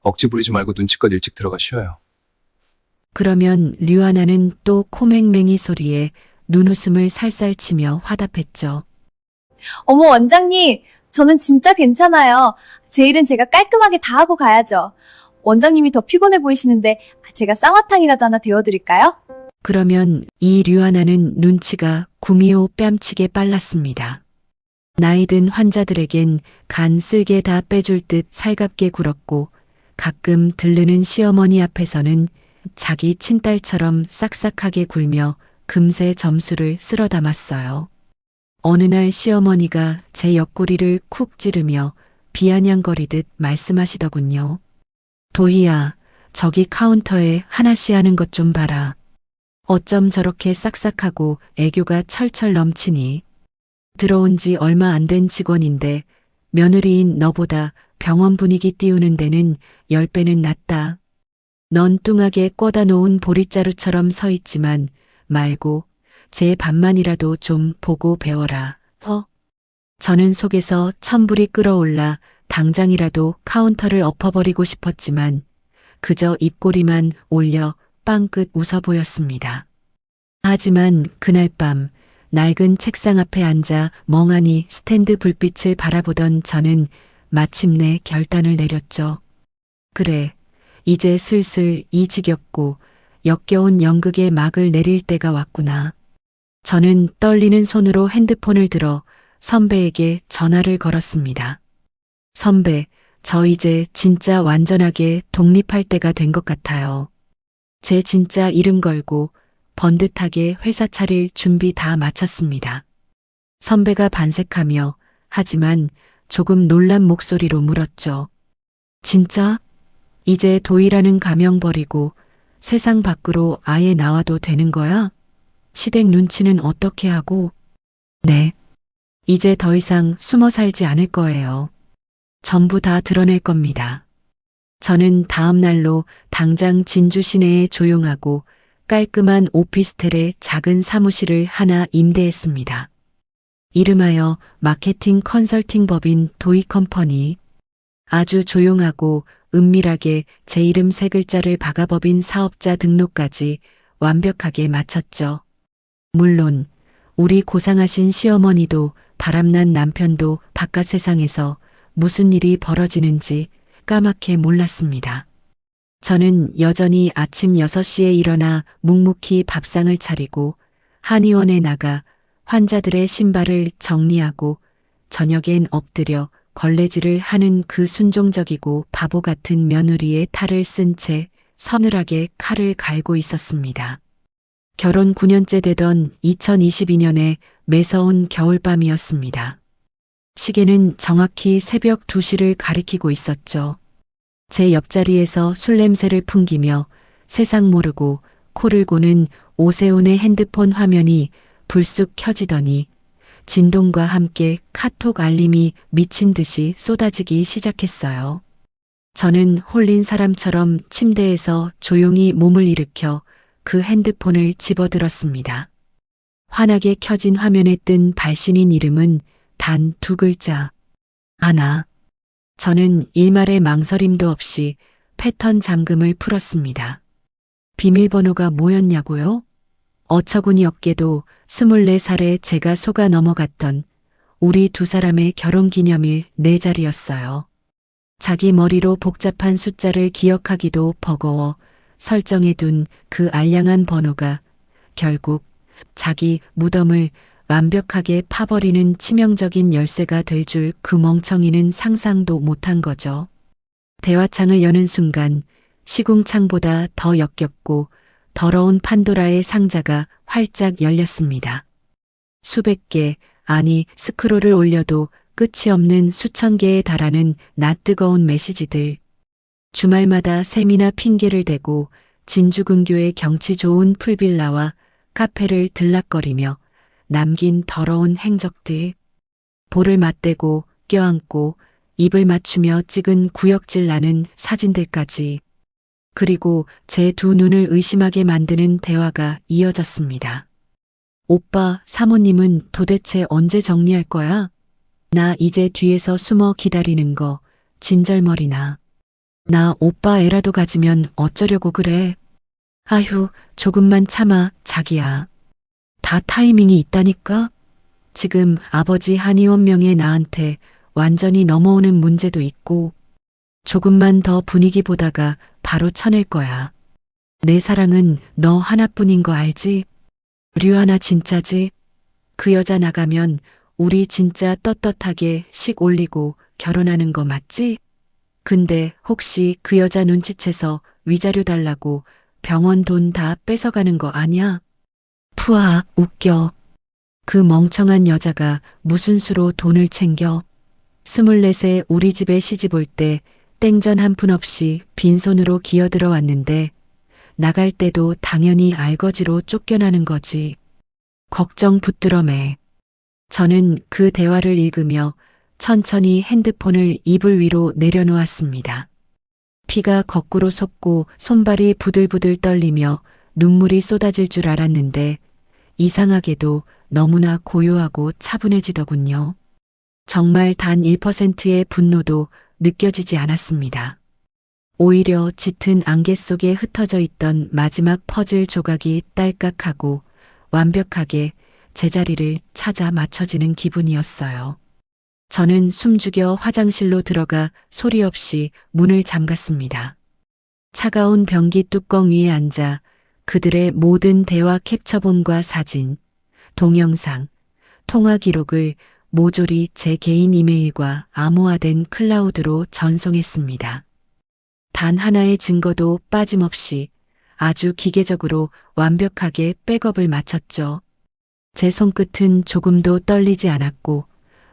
Speaker 3: 억지 부리지 말고 눈치껏 일찍 들어가 쉬어요.
Speaker 2: 그러면 류하나는 또 코맹맹이 소리에 눈웃음을 살살 치며 화답했죠.
Speaker 4: 어머, 원장님, 저는 진짜 괜찮아요. 제 일은 제가 깔끔하게 다 하고 가야죠. 원장님이 더 피곤해 보이시는데 제가 쌍화탕이라도 하나 데워드릴까요?
Speaker 2: 그러면 이 류하나는 눈치가 구미호 뺨치게 빨랐습니다. 나이든 환자들에겐 간 쓸개 다 빼줄 듯 살갑게 굴었고 가끔 들르는 시어머니 앞에서는 자기 친딸처럼 싹싹하게 굴며 금세 점수를 쓸어 담았어요. 어느 날 시어머니가 제 옆구리를 쿡 찌르며 비아냥거리듯 말씀하시더군요. 도희야, 저기 카운터에 하나씩 하는 것 좀 봐라. 어쩜 저렇게 싹싹하고 애교가 철철 넘치니. 들어온 지 얼마 안 된 직원인데 며느리인 너보다 병원 분위기 띄우는 데는 10배는 낫다. 넌 뚱하게 꿔다 놓은 보릿자루처럼 서 있지만 말고 제 반만이라도 좀 보고 배워라. 저는 속에서 천불이 끓어올라 당장이라도 카운터를 엎어버리고 싶었지만 그저 입꼬리만 올려 빵긋 웃어 보였습니다. 하지만 그날 밤 낡은 책상 앞에 앉아 멍하니 스탠드 불빛을 바라보던 저는 마침내 결단을 내렸죠. 그래, 이제 슬슬 이 지겹고 역겨운 연극의 막을 내릴 때가 왔구나. 저는 떨리는 손으로 핸드폰을 들어 선배에게 전화를 걸었습니다. 선배, 저 이제 진짜 완전하게 독립할 때가 된 것 같아요. 제 진짜 이름 걸고 번듯하게 회사 차릴 준비 다 마쳤습니다. 선배가 반색하며 하지만 조금 놀란 목소리로 물었죠. 진짜? 이제 도희라는 가명 버리고 세상 밖으로 아예 나와도 되는 거야? 시댁 눈치는 어떻게 하고? 네. 이제 더 이상 숨어 살지 않을 거예요. 전부 다 드러낼 겁니다. 저는 다음 날로 당장 진주 시내에 조용하고 깔끔한 오피스텔의 작은 사무실을 하나 임대했습니다. 이름하여 마케팅 컨설팅 법인 도이컴퍼니. 아주 조용하고 은밀하게 제 이름 3글자를 박아 법인 사업자 등록까지 완벽하게 마쳤죠. 물론 우리 고상하신 시어머니도 바람난 남편도 바깥 세상에서 무슨 일이 벌어지는지 까맣게 몰랐습니다. 저는 여전히 아침 6시에 일어나 묵묵히 밥상을 차리고 한의원에 나가 환자들의 신발을 정리하고 저녁엔 엎드려 걸레질을 하는 그 순종적이고 바보 같은 며느리의 탈을 쓴 채 서늘하게 칼을 갈고 있었습니다. 결혼 9년째 되던 2022년에 매서운 겨울밤이었습니다. 시계는 정확히 새벽 2시를 가리키고 있었죠. 제 옆자리에서 술 냄새를 풍기며 세상 모르고 코를 고는 오세훈의 핸드폰 화면이 불쑥 켜지더니 진동과 함께 카톡 알림이 미친 듯이 쏟아지기 시작했어요. 저는 홀린 사람처럼 침대에서 조용히 몸을 일으켜 그 핸드폰을 집어들었습니다. 환하게 켜진 화면에 뜬 발신인 이름은 단 2글자. 아나. 저는 일말의 망설임도 없이 패턴 잠금을 풀었습니다. 비밀번호가 뭐였냐고요? 어처구니 없게도 24살에 제가 속아 넘어갔던 우리 2사람의 결혼기념일 4자리였어요. 자기 머리로 복잡한 숫자를 기억하기도 버거워 설정해둔 그 알량한 번호가 결국 자기 무덤을 완벽하게 파버리는 치명적인 열쇠가 될 줄 그 멍청이는 상상도 못한 거죠. 대화창을 여는 순간 시궁창보다 더 역겹고 더러운 판도라의 상자가 활짝 열렸습니다. 수백 개, 아니 스크롤을 올려도 끝이 없는 수천 개에 달하는 낯뜨거운 메시지들. 주말마다 셈이나 핑계를 대고 진주근교의 경치 좋은 풀빌라와 카페를 들락거리며 남긴 더러운 행적들. 볼을 맞대고 껴안고 입을 맞추며 찍은 구역질 나는 사진들까지. 그리고 제 2 눈을 의심하게 만드는 대화가 이어졌습니다. 오빠, 사모님은 도대체 언제 정리할 거야? 나 이제 뒤에서 숨어 기다리는 거 진절머리나. 나 오빠 애라도 가지면 어쩌려고 그래? 아휴, 조금만 참아, 자기야. 다 타이밍이 있다니까? 지금 아버지 한의원 명예 나한테 완전히 넘어오는 문제도 있고 조금만 더 분위기 보다가 바로 쳐낼 거야. 내 사랑은 너 하나뿐인 거 알지? 류하나 진짜지? 그 여자 나가면 우리 진짜 떳떳하게 식 올리고 결혼하는 거 맞지? 근데 혹시 그 여자 눈치채서 위자료 달라고 병원 돈 다 뺏어가는 거 아니야? 푸아, 웃겨. 그 멍청한 여자가 무슨 수로 돈을 챙겨? 24세 우리 집에 시집 올 때 땡전 한 푼 없이 빈손으로 기어들어 왔는데 나갈 때도 당연히 알거지로 쫓겨나는 거지. 걱정 붙들어 매. 저는 그 대화를 읽으며 천천히 핸드폰을 이불 위로 내려놓았습니다. 피가 거꾸로 솟고 손발이 부들부들 떨리며 눈물이 쏟아질 줄 알았는데 이상하게도 너무나 고요하고 차분해지더군요. 정말 단 1%의 분노도 느껴지지 않았습니다. 오히려 짙은 안개 속에 흩어져 있던 마지막 퍼즐 조각이 딸깍하고 완벽하게 제자리를 찾아 맞춰지는 기분이었어요. 저는 숨죽여 화장실로 들어가 소리 없이 문을 잠갔습니다. 차가운 변기 뚜껑 위에 앉아 그들의 모든 대화 캡처본과 사진, 동영상, 통화 기록을 모조리 제 개인 이메일과 암호화된 클라우드로 전송했습니다. 단 하나의 증거도 빠짐없이 아주 기계적으로 완벽하게 백업을 마쳤죠. 제 손끝은 조금도 떨리지 않았고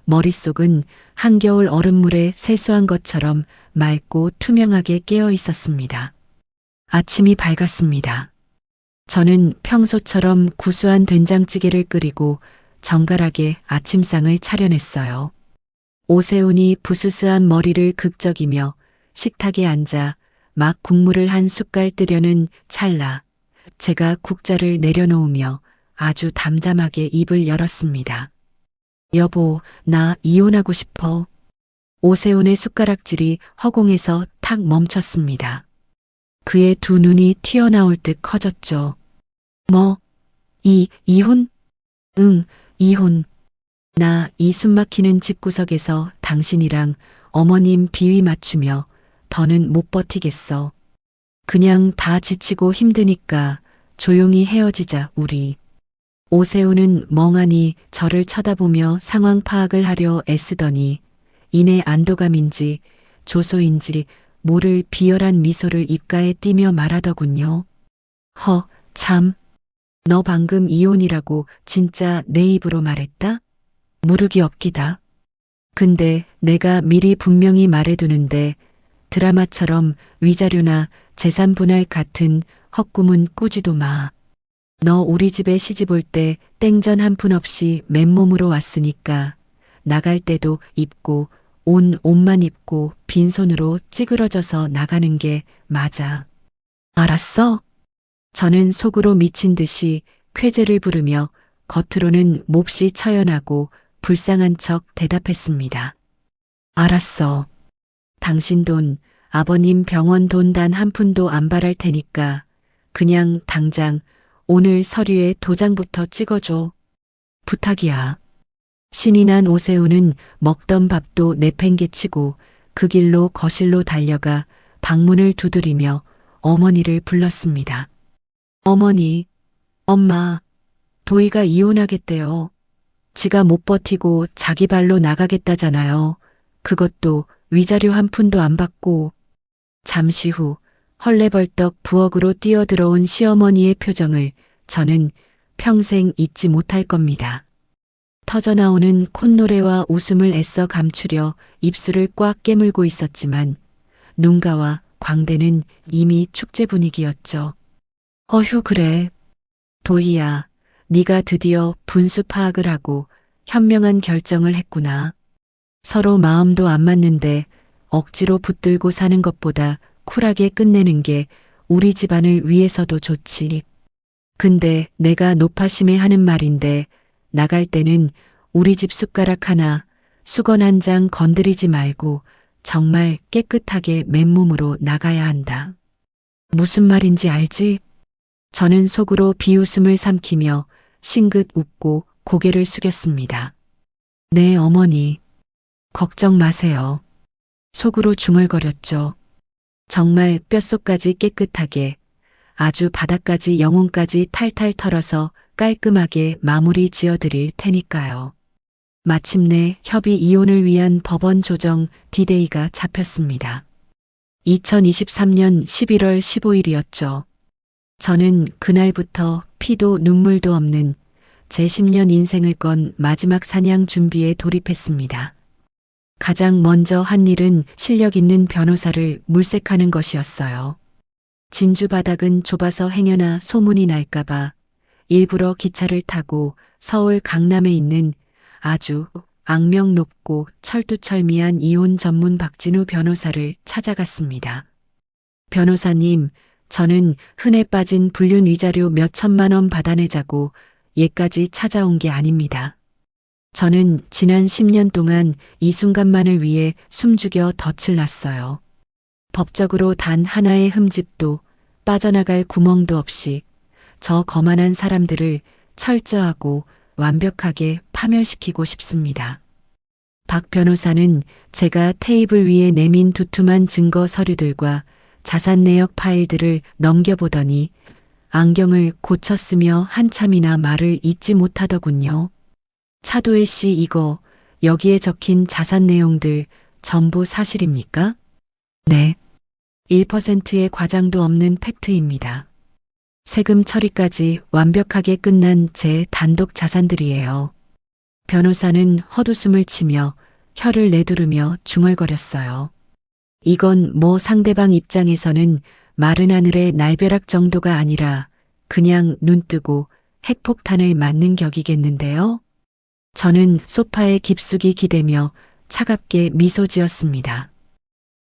Speaker 2: 머릿속은 한겨울 얼음물에 세수한 것처럼 맑고 투명하게 깨어 있었습니다. 아침이 밝았습니다. 저는 평소처럼 구수한 된장찌개를 끓이고 정갈하게 아침상을 차려냈어요. 오세훈이 부스스한 머리를 극적이며 식탁에 앉아 막 국물을 한 숟갈 뜨려는 찰나 제가 국자를 내려놓으며 아주 담담하게 입을 열었습니다. 여보, 나 이혼하고 싶어. 오세훈의 숟가락질이 허공에서 탁 멈췄습니다. 그의 두 눈이 튀어나올 듯 커졌죠. 뭐? 이혼? 응, 이혼. 나 이 숨막히는 집구석에서 당신이랑 어머님 비위 맞추며 더는 못 버티겠어. 그냥 다 지치고 힘드니까 조용히 헤어지자, 우리. 오세훈은 멍하니 저를 쳐다보며 상황 파악을 하려 애쓰더니 이내 안도감인지 조소인지 모를 비열한 미소를 입가에 띠며 말하더군요. 참. 너 방금 이혼이라고 진짜 내 입으로 말했다? 무르기 없기다. 근데 내가 미리 분명히 말해두는데 드라마처럼 위자료나 재산 분할 같은 헛꿈은 꾸지도 마. 너 우리 집에 시집 올 때 땡전 한 푼 없이 맨몸으로 왔으니까 나갈 때도 입고 온 옷만 입고 빈손으로 찌그러져서 나가는 게 맞아. 알았어? 저는 속으로 미친 듯이 쾌재를 부르며 겉으로는 몹시 처연하고 불쌍한 척 대답했습니다. 알았어. 당신 돈, 아버님 병원 돈 단 한 푼도 안 바랄 테니까 그냥 당장 오늘 서류에 도장부터 찍어줘. 부탁이야. 신이 난 오세훈은 먹던 밥도 내팽개치고 그 길로 거실로 달려가 방문을 두드리며 어머니를 불렀습니다. 어머니, 엄마, 도희가 이혼하겠대요. 지가 못 버티고 자기 발로 나가겠다잖아요. 그것도 위자료 한 푼도 안 받고. 잠시 후 헐레벌떡 부엌으로 뛰어들어온 시어머니의 표정을 저는 평생 잊지 못할 겁니다. 터져나오는 콧노래와 웃음을 애써 감추려 입술을 꽉 깨물고 있었지만 눈가와 광대는 이미 축제 분위기였죠. 어휴, 그래. 도희야, 네가 드디어 분수 파악을 하고 현명한 결정을 했구나. 서로 마음도 안 맞는데 억지로 붙들고 사는 것보다 쿨하게 끝내는 게 우리 집안을 위해서도 좋지. 근데 내가 노파심에 하는 말인데 나갈 때는 우리 집 숟가락 하나, 수건 한 장 건드리지 말고 정말 깨끗하게 맨몸으로 나가야 한다. 무슨 말인지 알지? 저는 속으로 비웃음을 삼키며 싱긋 웃고 고개를 숙였습니다. 네, 어머니. 걱정 마세요. 속으로 중얼거렸죠. 정말 뼛속까지 깨끗하게 아주 바닥까지 영혼까지 탈탈 털어서 깔끔하게 마무리 지어드릴 테니까요. 마침내 협의 이혼을 위한 법원 조정 디데이가 잡혔습니다. 2023년 11월 15일이었죠. 저는 그날부터 피도 눈물도 없는 제 10년 인생을 건 마지막 사냥 준비에 돌입했습니다. 가장 먼저 한 일은 실력 있는 변호사를 물색하는 것이었어요. 진주 바닥은 좁아서 행여나 소문이 날까봐 일부러 기차를 타고 서울 강남에 있는 아주 악명 높고 철두철미한 이혼 전문 박진우 변호사를 찾아갔습니다. 변호사님, 저는 흔해 빠진 불륜 위자료 몇 천만 원 받아내자고 얘까지 찾아온 게 아닙니다. 저는 지난 10년 동안 이 순간만을 위해 숨죽여 덫을 놨어요. 법적으로 단 하나의 흠집도 빠져나갈 구멍도 없이 저 거만한 사람들을 철저하고 완벽하게 파멸시키고 싶습니다. 박 변호사는 제가 테이블 위에 내민 두툼한 증거 서류들과 자산 내역 파일들을 넘겨보더니 안경을 고쳤으며 한참이나 말을 잇지 못하더군요. 차도혜 씨, 이거 여기에 적힌 자산 내용들 전부 사실입니까? 네. 1%의 과장도 없는 팩트입니다. 세금 처리까지 완벽하게 끝난 제 단독 자산들이에요. 변호사는 헛웃음을 치며 혀를 내두르며 중얼거렸어요. 이건 뭐 상대방 입장에서는 마른 하늘의 날벼락 정도가 아니라 그냥 눈뜨고 핵폭탄을 맞는 격이겠는데요. 저는 소파에 깊숙이 기대며 차갑게 미소 지었습니다.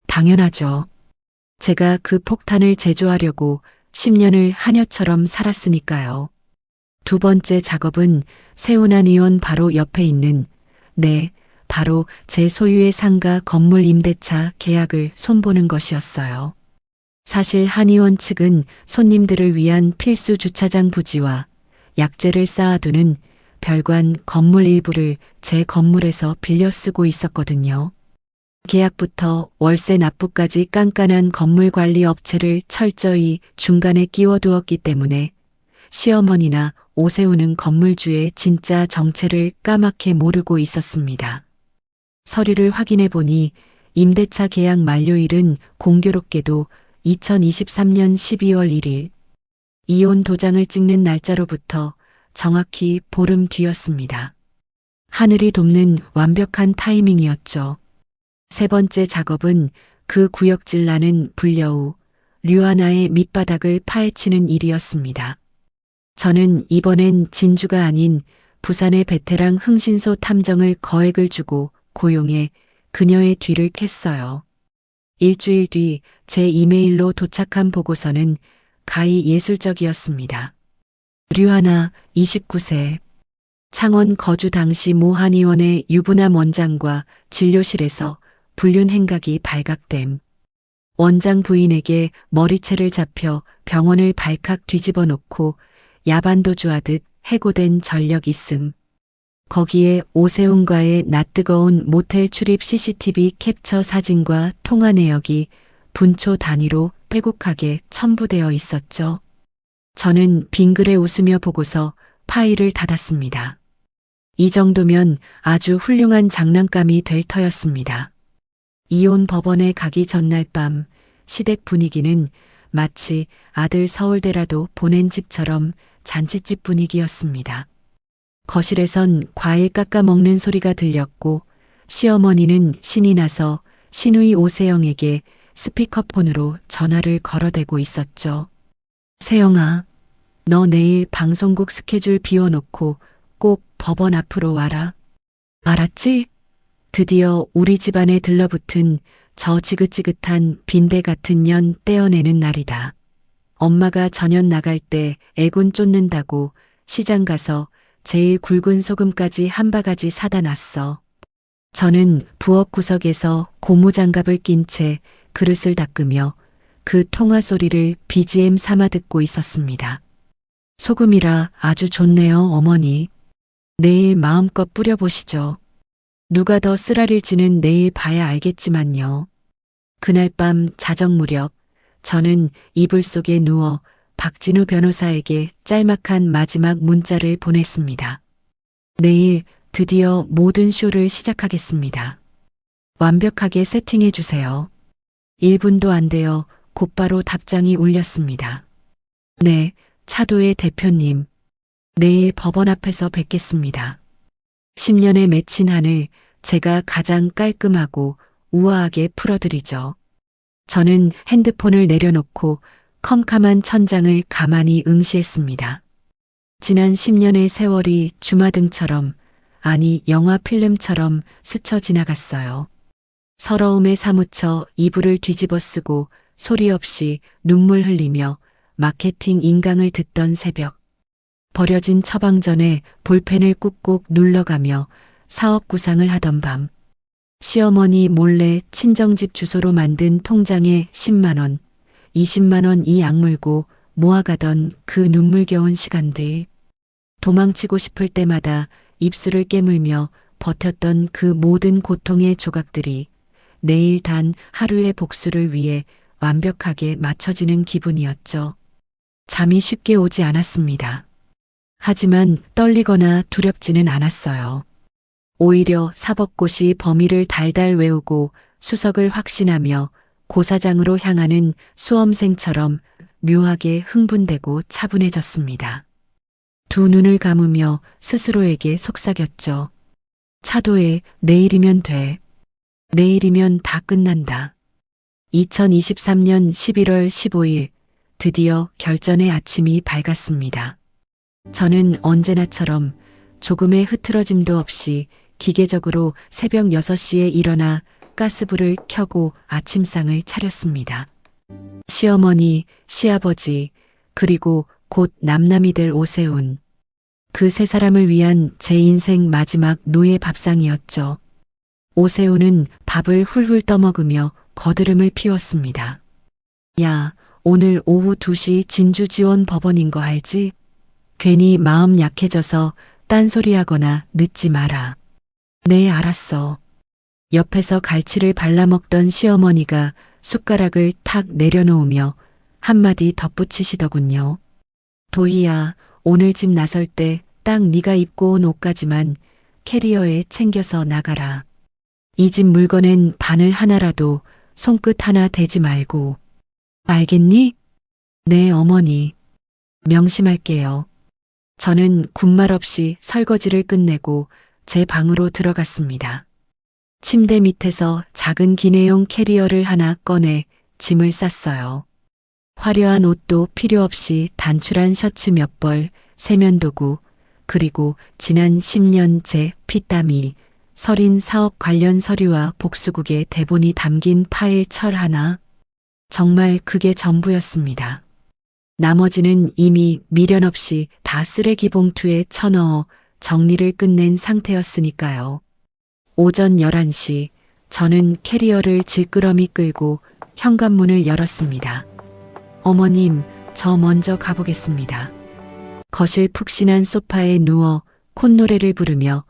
Speaker 2: 당연하죠. 제가 그 폭탄을 제조하려고 10년을 하녀처럼 살았으니까요. 두 번째 작업은 세운한 의원 바로 옆에 있는, 바로 제 소유의 상가 건물 임대차 계약을 손보는 것이었어요. 사실 한의원 측은 손님들을 위한 필수 주차장 부지와 약재를 쌓아두는 별관 건물 일부를 제 건물에서 빌려 쓰고 있었거든요. 계약부터 월세 납부까지 깐깐한 건물 관리 업체를 철저히 중간에 끼워두었기 때문에 시어머니나 오세훈은 건물주의 진짜 정체를 까맣게 모르고 있었습니다. 서류를 확인해 보니 임대차 계약 만료일은 공교롭게도 2023년 12월 1일, 이혼 도장을 찍는 날짜로부터 정확히 보름 뒤였습니다. 하늘이 돕는 완벽한 타이밍이었죠. 세 번째 작업은 그 구역질 나는 불려우 류하나의 밑바닥을 파헤치는 일이었습니다. 저는 이번엔 진주가 아닌 부산의 베테랑 흥신소 탐정을 거액을 주고 고용해 그녀의 뒤를 캤어요. 일주일 뒤 제 이메일로 도착한 보고서는 가히 예술적이었습니다. 류하나 29세. 창원 거주 당시 모 한의원의 유부남 원장과 진료실에서 불륜 행각이 발각됨. 원장 부인에게 머리채를 잡혀 병원을 발칵 뒤집어 놓고 야반도주하듯 해고된 전력 있음. 거기에 오세훈과의 낯뜨거운 모텔 출입 CCTV 캡처 사진과 통화 내역이 분초 단위로 빼곡하게 첨부되어 있었죠. 저는 빙그레 웃으며 보고서 파일을 닫았습니다. 이 정도면 아주 훌륭한 장난감이 될 터였습니다. 이혼 법원에 가기 전날 밤 시댁 분위기는 마치 아들 서울대라도 보낸 집처럼 잔치집 분위기였습니다. 거실에선 과일 깎아 먹는 소리가 들렸고 시어머니는 신이 나서 시누이 오세영에게 스피커폰으로 전화를 걸어대고 있었죠. 세영아, 너 내일 방송국 스케줄 비워놓고 꼭 법원 앞으로 와라. 알았지? 드디어 우리 집안에 들러붙은 저 지긋지긋한 빈대 같은 년 떼어내는 날이다. 엄마가 저녁 나갈 때 애군 쫓는다고 시장 가서 제일 굵은 소금까지 한 바가지 사다 놨어. 저는 부엌 구석에서 고무장갑을 낀 채 그릇을 닦으며 그 통화 소리를 BGM 삼아 듣고 있었습니다. 소금이라 아주 좋네요, 어머니. 내일 마음껏 뿌려보시죠. 누가 더 쓰라릴지는 내일 봐야 알겠지만요. 그날 밤 자정 무렵 저는 이불 속에 누워 박진우 변호사에게 짤막한 마지막 문자를 보냈습니다. 내일 드디어 모든 쇼를 시작하겠습니다. 완벽하게 세팅해 주세요. 1분도 안 되어 곧바로 답장이 울렸습니다. 네, 차도의 대표님. 내일 법원 앞에서 뵙겠습니다. 10년의 맺힌 한을 제가 가장 깔끔하고 우아하게 풀어드리죠. 저는 핸드폰을 내려놓고 컴컴한 천장을 가만히 응시했습니다. 지난 10년의 세월이 주마등처럼, 아니 영화 필름처럼 스쳐 지나갔어요. 서러움에 사무쳐 이불을 뒤집어 쓰고 소리 없이 눈물 흘리며 마케팅 인강을 듣던 새벽. 버려진 처방전에 볼펜을 꾹꾹 눌러가며 사업 구상을 하던 밤. 시어머니 몰래 친정집 주소로 만든 통장에 10만 원, 20만 원 이 악물고 모아가던 그 눈물겨운 시간들. 도망치고 싶을 때마다 입술을 깨물며 버텼던 그 모든 고통의 조각들이 내일 단 하루의 복수를 위해 완벽하게 맞춰지는 기분이었죠. 잠이 쉽게 오지 않았습니다. 하지만 떨리거나 두렵지는 않았어요. 오히려 사법고시 범위를 달달 외우고 수석을 확신하며 고사장으로 향하는 수험생처럼 묘하게 흥분되고 차분해졌습니다. 두 눈을 감으며 스스로에게 속삭였죠. 차도에 내일이면 돼. 내일이면 다 끝난다. 2023년 11월 15일 드디어 결전의 아침이 밝았습니다. 저는 언제나처럼 조금의 흐트러짐도 없이 기계적으로 새벽 6시에 일어나 가스불을 켜고 아침상을 차렸습니다. 시어머니, 시아버지, 그리고 곧 남남이 될 오세훈. 그 세 사람을 위한 제 인생 마지막 노예 밥상이었죠. 오세훈은 밥을 훌훌 떠먹으며 거드름을 피웠습니다. 야, 오늘 오후 2시 진주지원법원인 거 알지? 괜히 마음 약해져서 딴소리하거나 늦지 마라. 네, 알았어. 옆에서 갈치를 발라먹던 시어머니가 숟가락을 탁 내려놓으며 한마디 덧붙이시더군요. 도희야, 오늘 집 나설 때 딱 네가 입고 온 옷까지만 캐리어에 챙겨서 나가라. 이 집 물건엔 바늘 하나라도 손끝 하나 대지 말고. 알겠니? 네, 어머니. 명심할게요. 저는 군말 없이 설거지를 끝내고 제 방으로 들어갔습니다. 침대 밑에서 작은 기내용 캐리어를 하나 꺼내 짐을 쌌어요. 화려한 옷도 필요 없이 단출한 셔츠 몇 벌, 세면도구, 그리고 지난 10년 제 피땀이 서린 사업 관련 서류와 복수국의 대본이 담긴 파일 철 하나. 정말 그게 전부였습니다. 나머지는 이미 미련 없이 다 쓰레기 봉투에 쳐넣어 정리를 끝낸 상태였으니까요. 오전 11시 저는 캐리어를 질끄러미 끌고 현관문을 열었습니다. 어머님, 저 먼저 가보겠습니다. 거실 푹신한 소파에 누워 콧노래를 부르며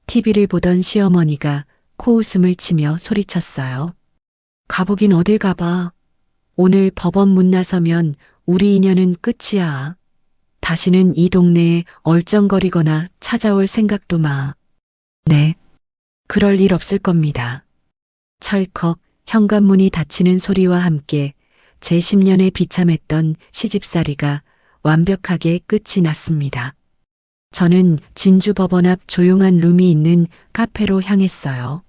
Speaker 2: TV를 보던 시어머니가 코웃음을 치며 소리쳤어요. 가보긴 어딜 가봐. 오늘 법원 문 나서면 우리 인연은 끝이야. 다시는 이 동네에 얼쩡거리거나 찾아올 생각도 마. 네, 그럴 일 없을 겁니다. 철컥 현관문이 닫히는 소리와 함께 제 10년에 비참했던 시집살이가 완벽하게 끝이 났습니다. 저는 진주법원 앞 조용한 룸이 있는 카페로 향했어요.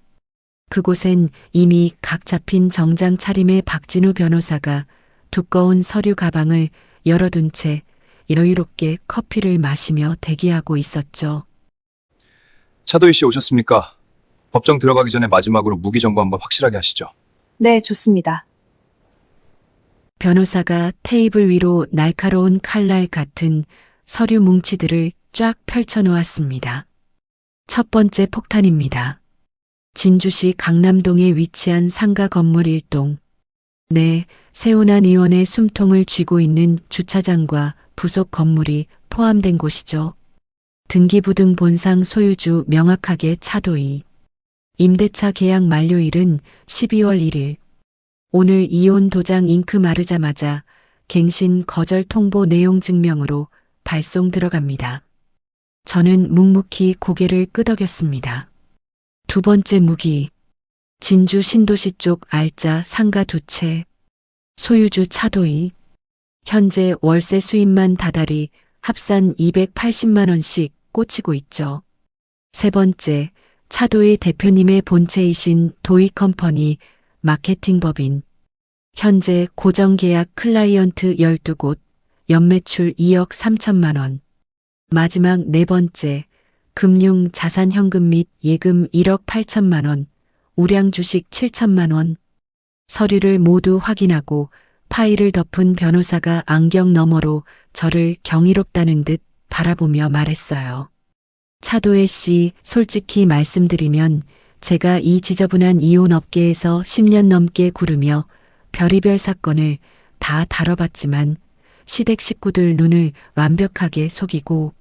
Speaker 2: 그곳엔 이미 각 잡힌 정장 차림의 박진우 변호사가 두꺼운 서류 가방을 열어둔 채 여유롭게 커피를 마시며 대기하고 있었죠.
Speaker 3: 차도희 씨 오셨습니까? 법정 들어가기 전에 마지막으로 무기 정보 한번 확실하게 하시죠.
Speaker 1: 네, 좋습니다.
Speaker 2: 변호사가 테이블 위로 날카로운 칼날 같은 서류 뭉치들을 쫙 펼쳐놓았습니다. 첫 번째 폭탄입니다. 진주시 강남동에 위치한 상가 건물 1동. 네, 세훈안 의원의 숨통을 쥐고 있는 주차장과 부속 건물이 포함된 곳이죠. 등기부등 본상 소유주 명확하게 차도희. 임대차 계약 만료일은 12월 1일. 오늘 이혼 도장 잉크 마르자마자 갱신 거절 통보 내용 증명으로 발송 들어갑니다. 저는 묵묵히 고개를 끄덕였습니다. 두 번째 무기. 진주 신도시 쪽 알짜 상가 2채. 소유주 차도희. 현재 월세 수입만 다달이 합산 280만 원씩 꽂히고 있죠. 세 번째, 차도희 대표님의 본체이신 도희컴퍼니 마케팅법인. 현재 고정계약 클라이언트 12곳, 연매출 2억 3천만 원. 마지막 네 번째, 금융 자산 현금 및 예금 1억 8천만 원, 우량 주식 7천만 원. 서류를 모두 확인하고 파일을 덮은 변호사가 안경 너머로 저를 경이롭다는 듯 바라보며 말했어요. 차도혜 씨, 솔직히 말씀드리면 제가 이 지저분한 이혼 업계에서 10년 넘게 구르며 별의별 사건을 다 다뤄봤지만 시댁 식구들 눈을 완벽하게 속이고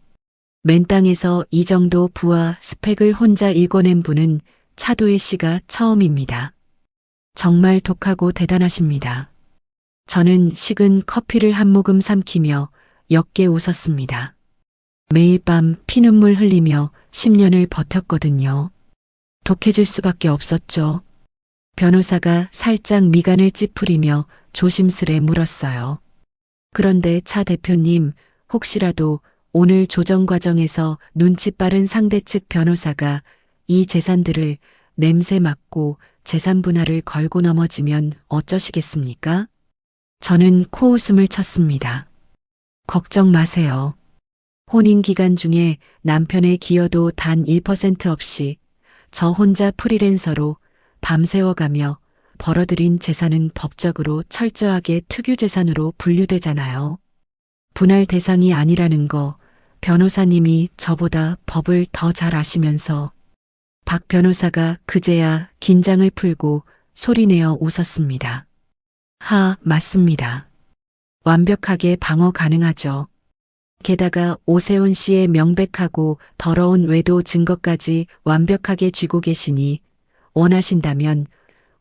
Speaker 2: 맨땅에서 이 정도 부와 스펙을 혼자 읽어낸 분은 차도혜 씨가 처음입니다. 정말 독하고 대단하십니다. 저는 식은 커피를 한 모금 삼키며 옅게 웃었습니다. 매일 밤 피눈물 흘리며 10년을 버텼거든요. 독해질 수밖에 없었죠. 변호사가 살짝 미간을 찌푸리며 조심스레 물었어요. 그런데 차 대표님, 혹시라도 오늘 조정 과정에서 눈치 빠른 상대 측 변호사가 이 재산들을 냄새 맡고 재산 분할을 걸고 넘어지면 어쩌시겠습니까? 저는 코웃음을 쳤습니다. 걱정 마세요. 혼인 기간 중에 남편의 기여도 단 1% 없이 저 혼자 프리랜서로 밤새워가며 벌어들인 재산은 법적으로 철저하게 특유재산으로 분류되잖아요. 분할 대상이 아니라는 거 변호사님이 저보다 법을 더 잘 아시면서 박 변호사가 그제야 긴장을 풀고 소리내어 웃었습니다. 맞습니다. 완벽하게 방어 가능하죠. 게다가 오세훈 씨의 명백하고 더러운 외도 증거까지 완벽하게 쥐고 계시니 원하신다면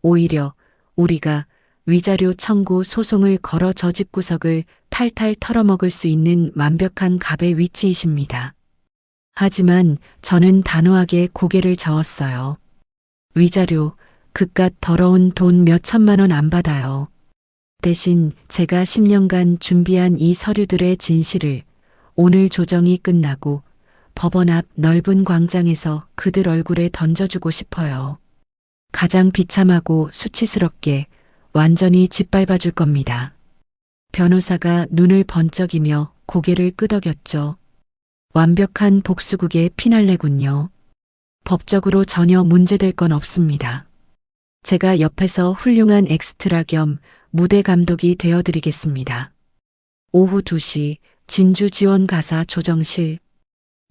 Speaker 2: 오히려 우리가 위자료 청구 소송을 걸어 저 집구석을 탈탈 털어먹을 수 있는 완벽한 갑의 위치이십니다. 하지만 저는 단호하게 고개를 저었어요. 위자료, 그깟 더러운 돈 몇 천만 원 안 받아요. 대신 제가 10년간 준비한 이 서류들의 진실을 오늘 조정이 끝나고 법원 앞 넓은 광장에서 그들 얼굴에 던져주고 싶어요. 가장 비참하고 수치스럽게 완전히 짓밟아줄 겁니다. 변호사가 눈을 번쩍이며 고개를 끄덕였죠. 완벽한 복수극의 피날레군요. 법적으로 전혀 문제될 건 없습니다. 제가 옆에서 훌륭한 엑스트라 겸 무대 감독이 되어드리겠습니다. 오후 2시 진주 지원 가사 조정실.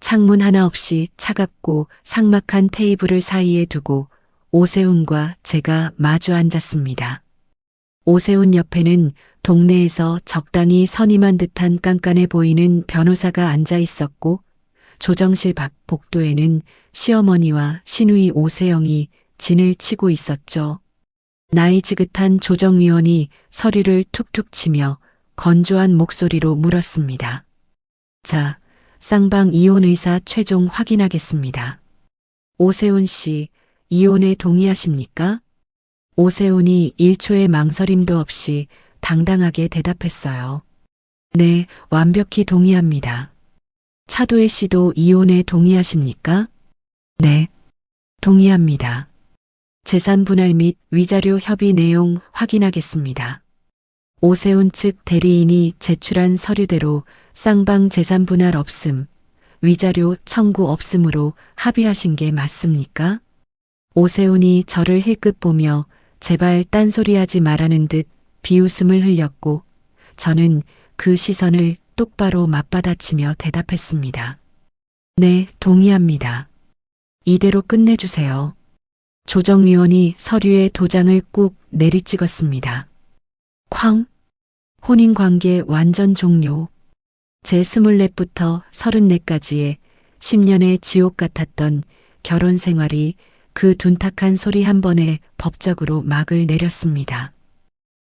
Speaker 2: 창문 하나 없이 차갑고 삭막한 테이블을 사이에 두고 오세훈과 제가 마주 앉았습니다. 오세훈 옆에는 동네에서 적당히 선임한 듯한 깐깐해 보이는 변호사가 앉아 있었고 조정실 밖 복도에는 시어머니와 시누이 오세영이 진을 치고 있었죠. 나이 지긋한 조정위원이 서류를 툭툭 치며 건조한 목소리로 물었습니다. 자, 쌍방 이혼 의사 최종 확인하겠습니다. 오세훈 씨, 이혼에 동의하십니까? 오세훈이 1초의 망설임도 없이 당당하게 대답했어요. 네, 완벽히 동의합니다. 차도혜 씨도 이혼에 동의하십니까? 네, 동의합니다. 재산 분할 및 위자료 협의 내용 확인하겠습니다. 오세훈 측 대리인이 제출한 서류대로 쌍방 재산 분할 없음, 위자료 청구 없음으로 합의하신 게 맞습니까? 오세훈이 저를 힐끗 보며 제발 딴소리하지 말라는 듯 비웃음을 흘렸고 저는 그 시선을 똑바로 맞받아치며 대답했습니다. 네, 동의합니다. 이대로 끝내주세요. 조정위원이 서류에 도장을 꾹 내리찍었습니다. 쾅! 혼인관계 완전 종료. 제 24부터 34까지의 10년의 지옥 같았던 결혼 생활이 그 둔탁한 소리 한 번에 법적으로 막을 내렸습니다.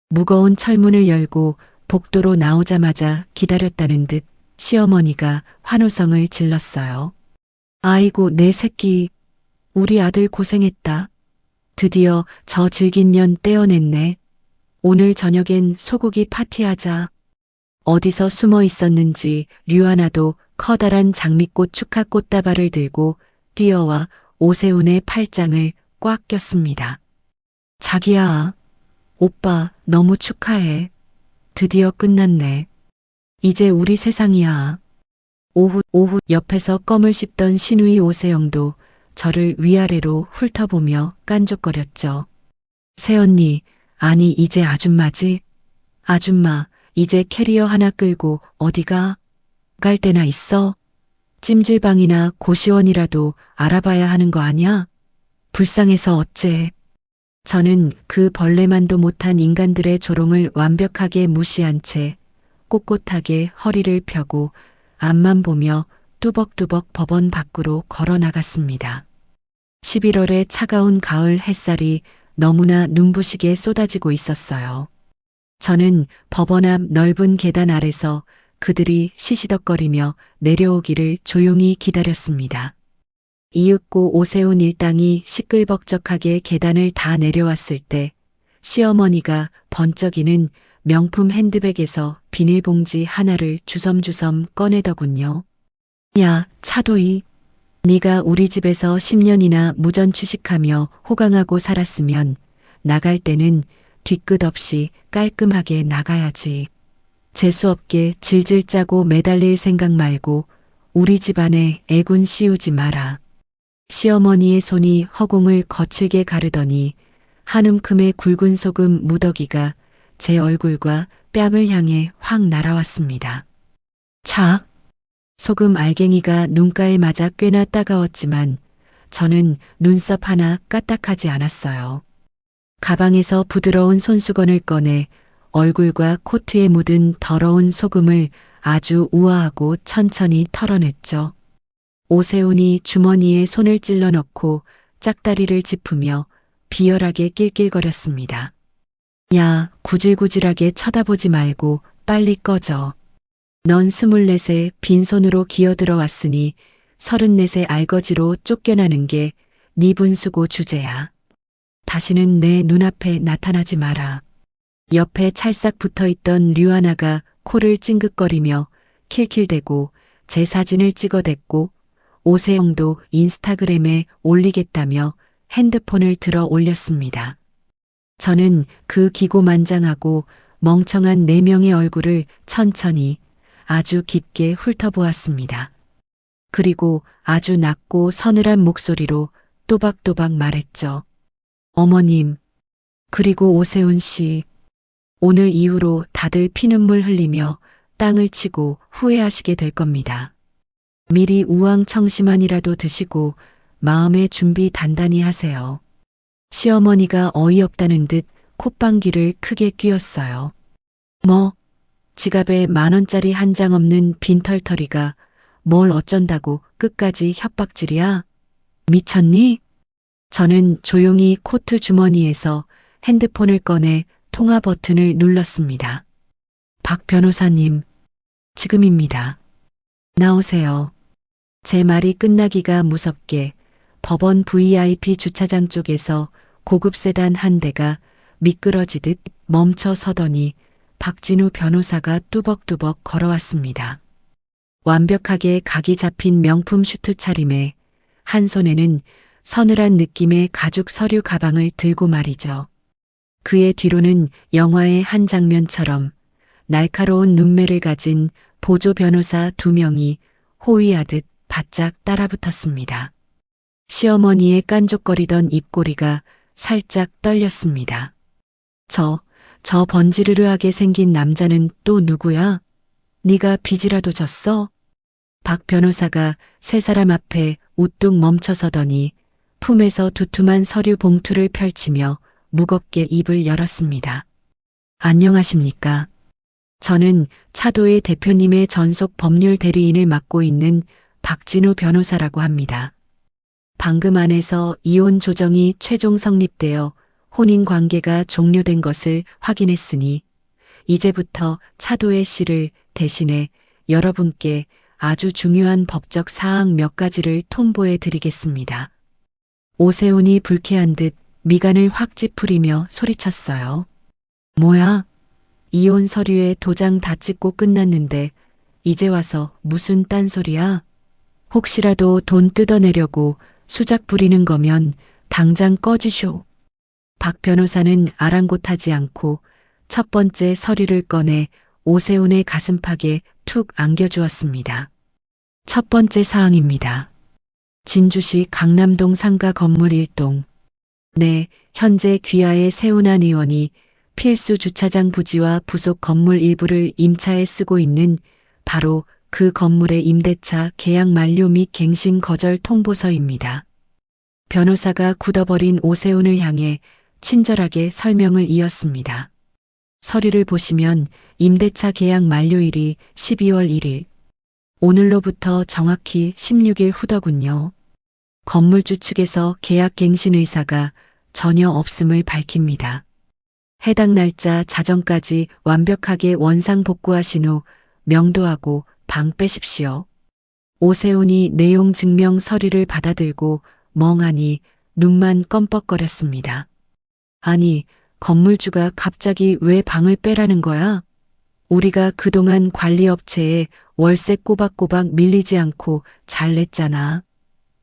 Speaker 2: 무거운 철문을 열고 복도로 나오자마자 기다렸다는 듯 시어머니가 환호성을 질렀어요. 아이고 내 새끼, 우리 아들 고생했다. 드디어 저 질긴 년 떼어냈네. 오늘 저녁엔 소고기 파티하자. 어디서 숨어 있었는지 류하나도 커다란 장미꽃 축하 꽃다발을 들고 뛰어와 오세훈의 팔짱을 꽉 꼈습니다. 자기야, 오빠 너무 축하해. 드디어 끝났네. 이제 우리 세상이야. 오후 옆에서 껌을 씹던 시누이 오세영도 저를 위아래로 훑어보며 깐족거렸죠. 새언니, 아니 이제 아줌마지? 아줌마, 이제 캐리어 하나 끌고 어디가? 갈 데나 있어? 찜질방이나 고시원이라도 알아봐야 하는 거 아냐? 불쌍해서 어째? 저는 그 벌레만도 못한 인간들의 조롱을 완벽하게 무시한 채 꼿꼿하게 허리를 펴고 앞만 보며 뚜벅뚜벅 법원 밖으로 걸어 나갔습니다. 11월의 차가운 가을 햇살이 너무나 눈부시게 쏟아지고 있었어요. 저는 법원 앞 넓은 계단 아래서 그들이 시시덕거리며 내려오기를 조용히 기다렸습니다. 이윽고 오세훈 일당이 시끌벅적하게 계단을 다 내려왔을 때 시어머니가 번쩍이는 명품 핸드백에서 비닐봉지 하나를 주섬주섬 꺼내더군요. 야, 차도희. 네가 우리 집에서 10년이나 무전 취식하며 호강하고 살았으면 나갈 때는 뒤끝 없이 깔끔하게 나가야지. 재수없게 질질 짜고 매달릴 생각 말고 우리 집안에 애군 씌우지 마라. 시어머니의 손이 허공을 거칠게 가르더니 한 움큼의 굵은 소금 무더기가 제 얼굴과 뺨을 향해 확 날아왔습니다. 차! 소금 알갱이가 눈가에 맞아 꽤나 따가웠지만 저는 눈썹 하나 까딱하지 않았어요. 가방에서 부드러운 손수건을 꺼내 얼굴과 코트에 묻은 더러운 소금을 아주 우아하고 천천히 털어냈죠. 오세훈이 주머니에 손을 찔러 넣고 짝다리를 짚으며 비열하게 낄낄거렸습니다. 야, 구질구질하게 쳐다보지 말고 빨리 꺼져. 넌 24에 빈손으로 기어들어 왔으니 34의 알거지로 쫓겨나는 게 네 분수고 주제야. 다시는 내 눈앞에 나타나지 마라. 옆에 찰싹 붙어있던 류하나가 코를 찡긋거리며 킬킬대고 제 사진을 찍어댔고 오세영도 인스타그램에 올리겠다며 핸드폰을 들어 올렸습니다. 저는 그 기고만장하고 멍청한 4명의 얼굴을 천천히 아주 깊게 훑어보았습니다. 그리고 아주 낮고 서늘한 목소리로 또박또박 말했죠. 어머님, 그리고 오세훈 씨, 오늘 이후로 다들 피눈물 흘리며 땅을 치고 후회하시게 될 겁니다. 미리 우왕청심환이라도 드시고 마음의 준비 단단히 하세요. 시어머니가 어이없다는 듯 콧방귀를 크게 뀌었어요. 뭐, 지갑에 10,000원짜리 한 장 없는 빈털터리가 뭘 어쩐다고 끝까지 협박질이야? 미쳤니? 저는 조용히 코트 주머니에서 핸드폰을 꺼내 통화 버튼을 눌렀습니다. 박 변호사님, 지금입니다. 나오세요. 제 말이 끝나기가 무섭게 법원 VIP 주차장 쪽에서 고급 세단 한 대가 미끄러지듯 멈춰 서더니 박진우 변호사가 뚜벅뚜벅 걸어왔습니다. 완벽하게 각이 잡힌 명품 슈트 차림에 한 손에는 서늘한 느낌의 가죽 서류 가방을 들고 말이죠. 그의 뒤로는 영화의 한 장면처럼 날카로운 눈매를 가진 보조 변호사 2명이 호위하듯 바짝 따라붙었습니다. 시어머니의 깐족거리던 입꼬리가 살짝 떨렸습니다. 저 번지르르하게 생긴 남자는 또 누구야? 네가 빚이라도 졌어? 박 변호사가 세 사람 앞에 우뚝 멈춰서더니 품에서 두툼한 서류 봉투를 펼치며 무겁게 입을 열었습니다. 안녕하십니까? 저는 차도의 대표님의 전속 법률 대리인을 맡고 있는 박진우 변호사라고 합니다. 방금 안에서 이혼 조정이 최종 성립되어 혼인 관계가 종료된 것을 확인했으니 이제부터 차도의 씨를 대신해 여러분께 아주 중요한 법적 사항 몇 가지를 통보해 드리겠습니다. 오세훈이 불쾌한 듯 미간을 확 찌푸리며 소리쳤어요. 뭐야? 이혼 서류에 도장 다 찍고 끝났는데 이제 와서 무슨 딴소리야? 혹시라도 돈 뜯어내려고 수작 부리는 거면 당장 꺼지쇼. 박 변호사는 아랑곳하지 않고 첫 번째 서류를 꺼내 오세훈의 가슴팍에 툭 안겨주었습니다. 첫 번째 사항입니다. 진주시 강남동 상가 건물 1동. 네, 현재 귀하의 세훈안 의원이 필수 주차장 부지와 부속 건물 일부를 임차에 쓰고 있는 바로 그 건물의 임대차 계약 만료 및 갱신 거절 통보서입니다. 변호사가 굳어버린 오세훈을 향해 친절하게 설명을 이었습니다. 서류를 보시면 임대차 계약 만료일이 12월 1일. 오늘로부터 정확히 16일 후더군요. 건물주 측에서 계약 갱신 의사가 전혀 없음을 밝힙니다. 해당 날짜 자정까지 완벽하게 원상 복구하신 후 명도하고 방 빼십시오. 오세훈이 내용 증명 서류를 받아들고 멍하니 눈만 껌뻑거렸습니다. 아니, 건물주가 갑자기 왜 방을 빼라는 거야? 우리가 그동안 관리업체에 월세 꼬박꼬박 밀리지 않고 잘 냈잖아.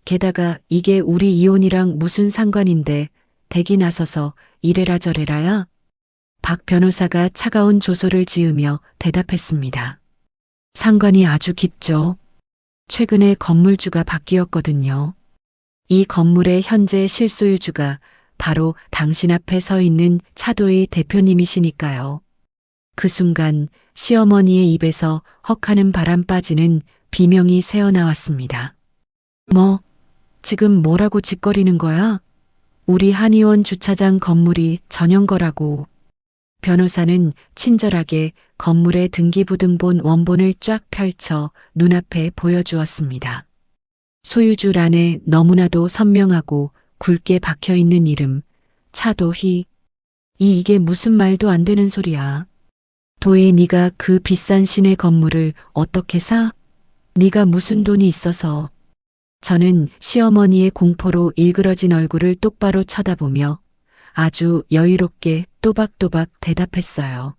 Speaker 2: 게다가 이게 우리 이혼이랑 무슨 상관인데 대기 나서서 이래라 저래라야? 박 변호사가 차가운 조소를 지으며 대답했습니다. 상관이 아주 깊죠. 최근에 건물주가 바뀌었거든요. 이 건물의 현재 실소유주가 바로 당신 앞에 서 있는 차도의 대표님이시니까요. 그 순간 시어머니의 입에서 헉하는 바람 빠지는 비명이 새어나왔습니다. 뭐, 지금 뭐라고 짓거리는 거야? 우리 한의원 주차장 건물이 전용 거라고. 변호사는 친절하게 건물의 등기부등본 원본을 쫙 펼쳐 눈앞에 보여주었습니다. 소유주란에 너무나도 선명하고 굵게 박혀 있는 이름, 차도희. 이게 무슨 말도 안 되는 소리야. 도희 네가 그 비싼 시내 건물을 어떻게 사? 네가 무슨 돈이 있어서. 저는 시어머니의 공포로 일그러진 얼굴을 똑바로 쳐다보며 아주 여유롭게 또박또박 대답했어요.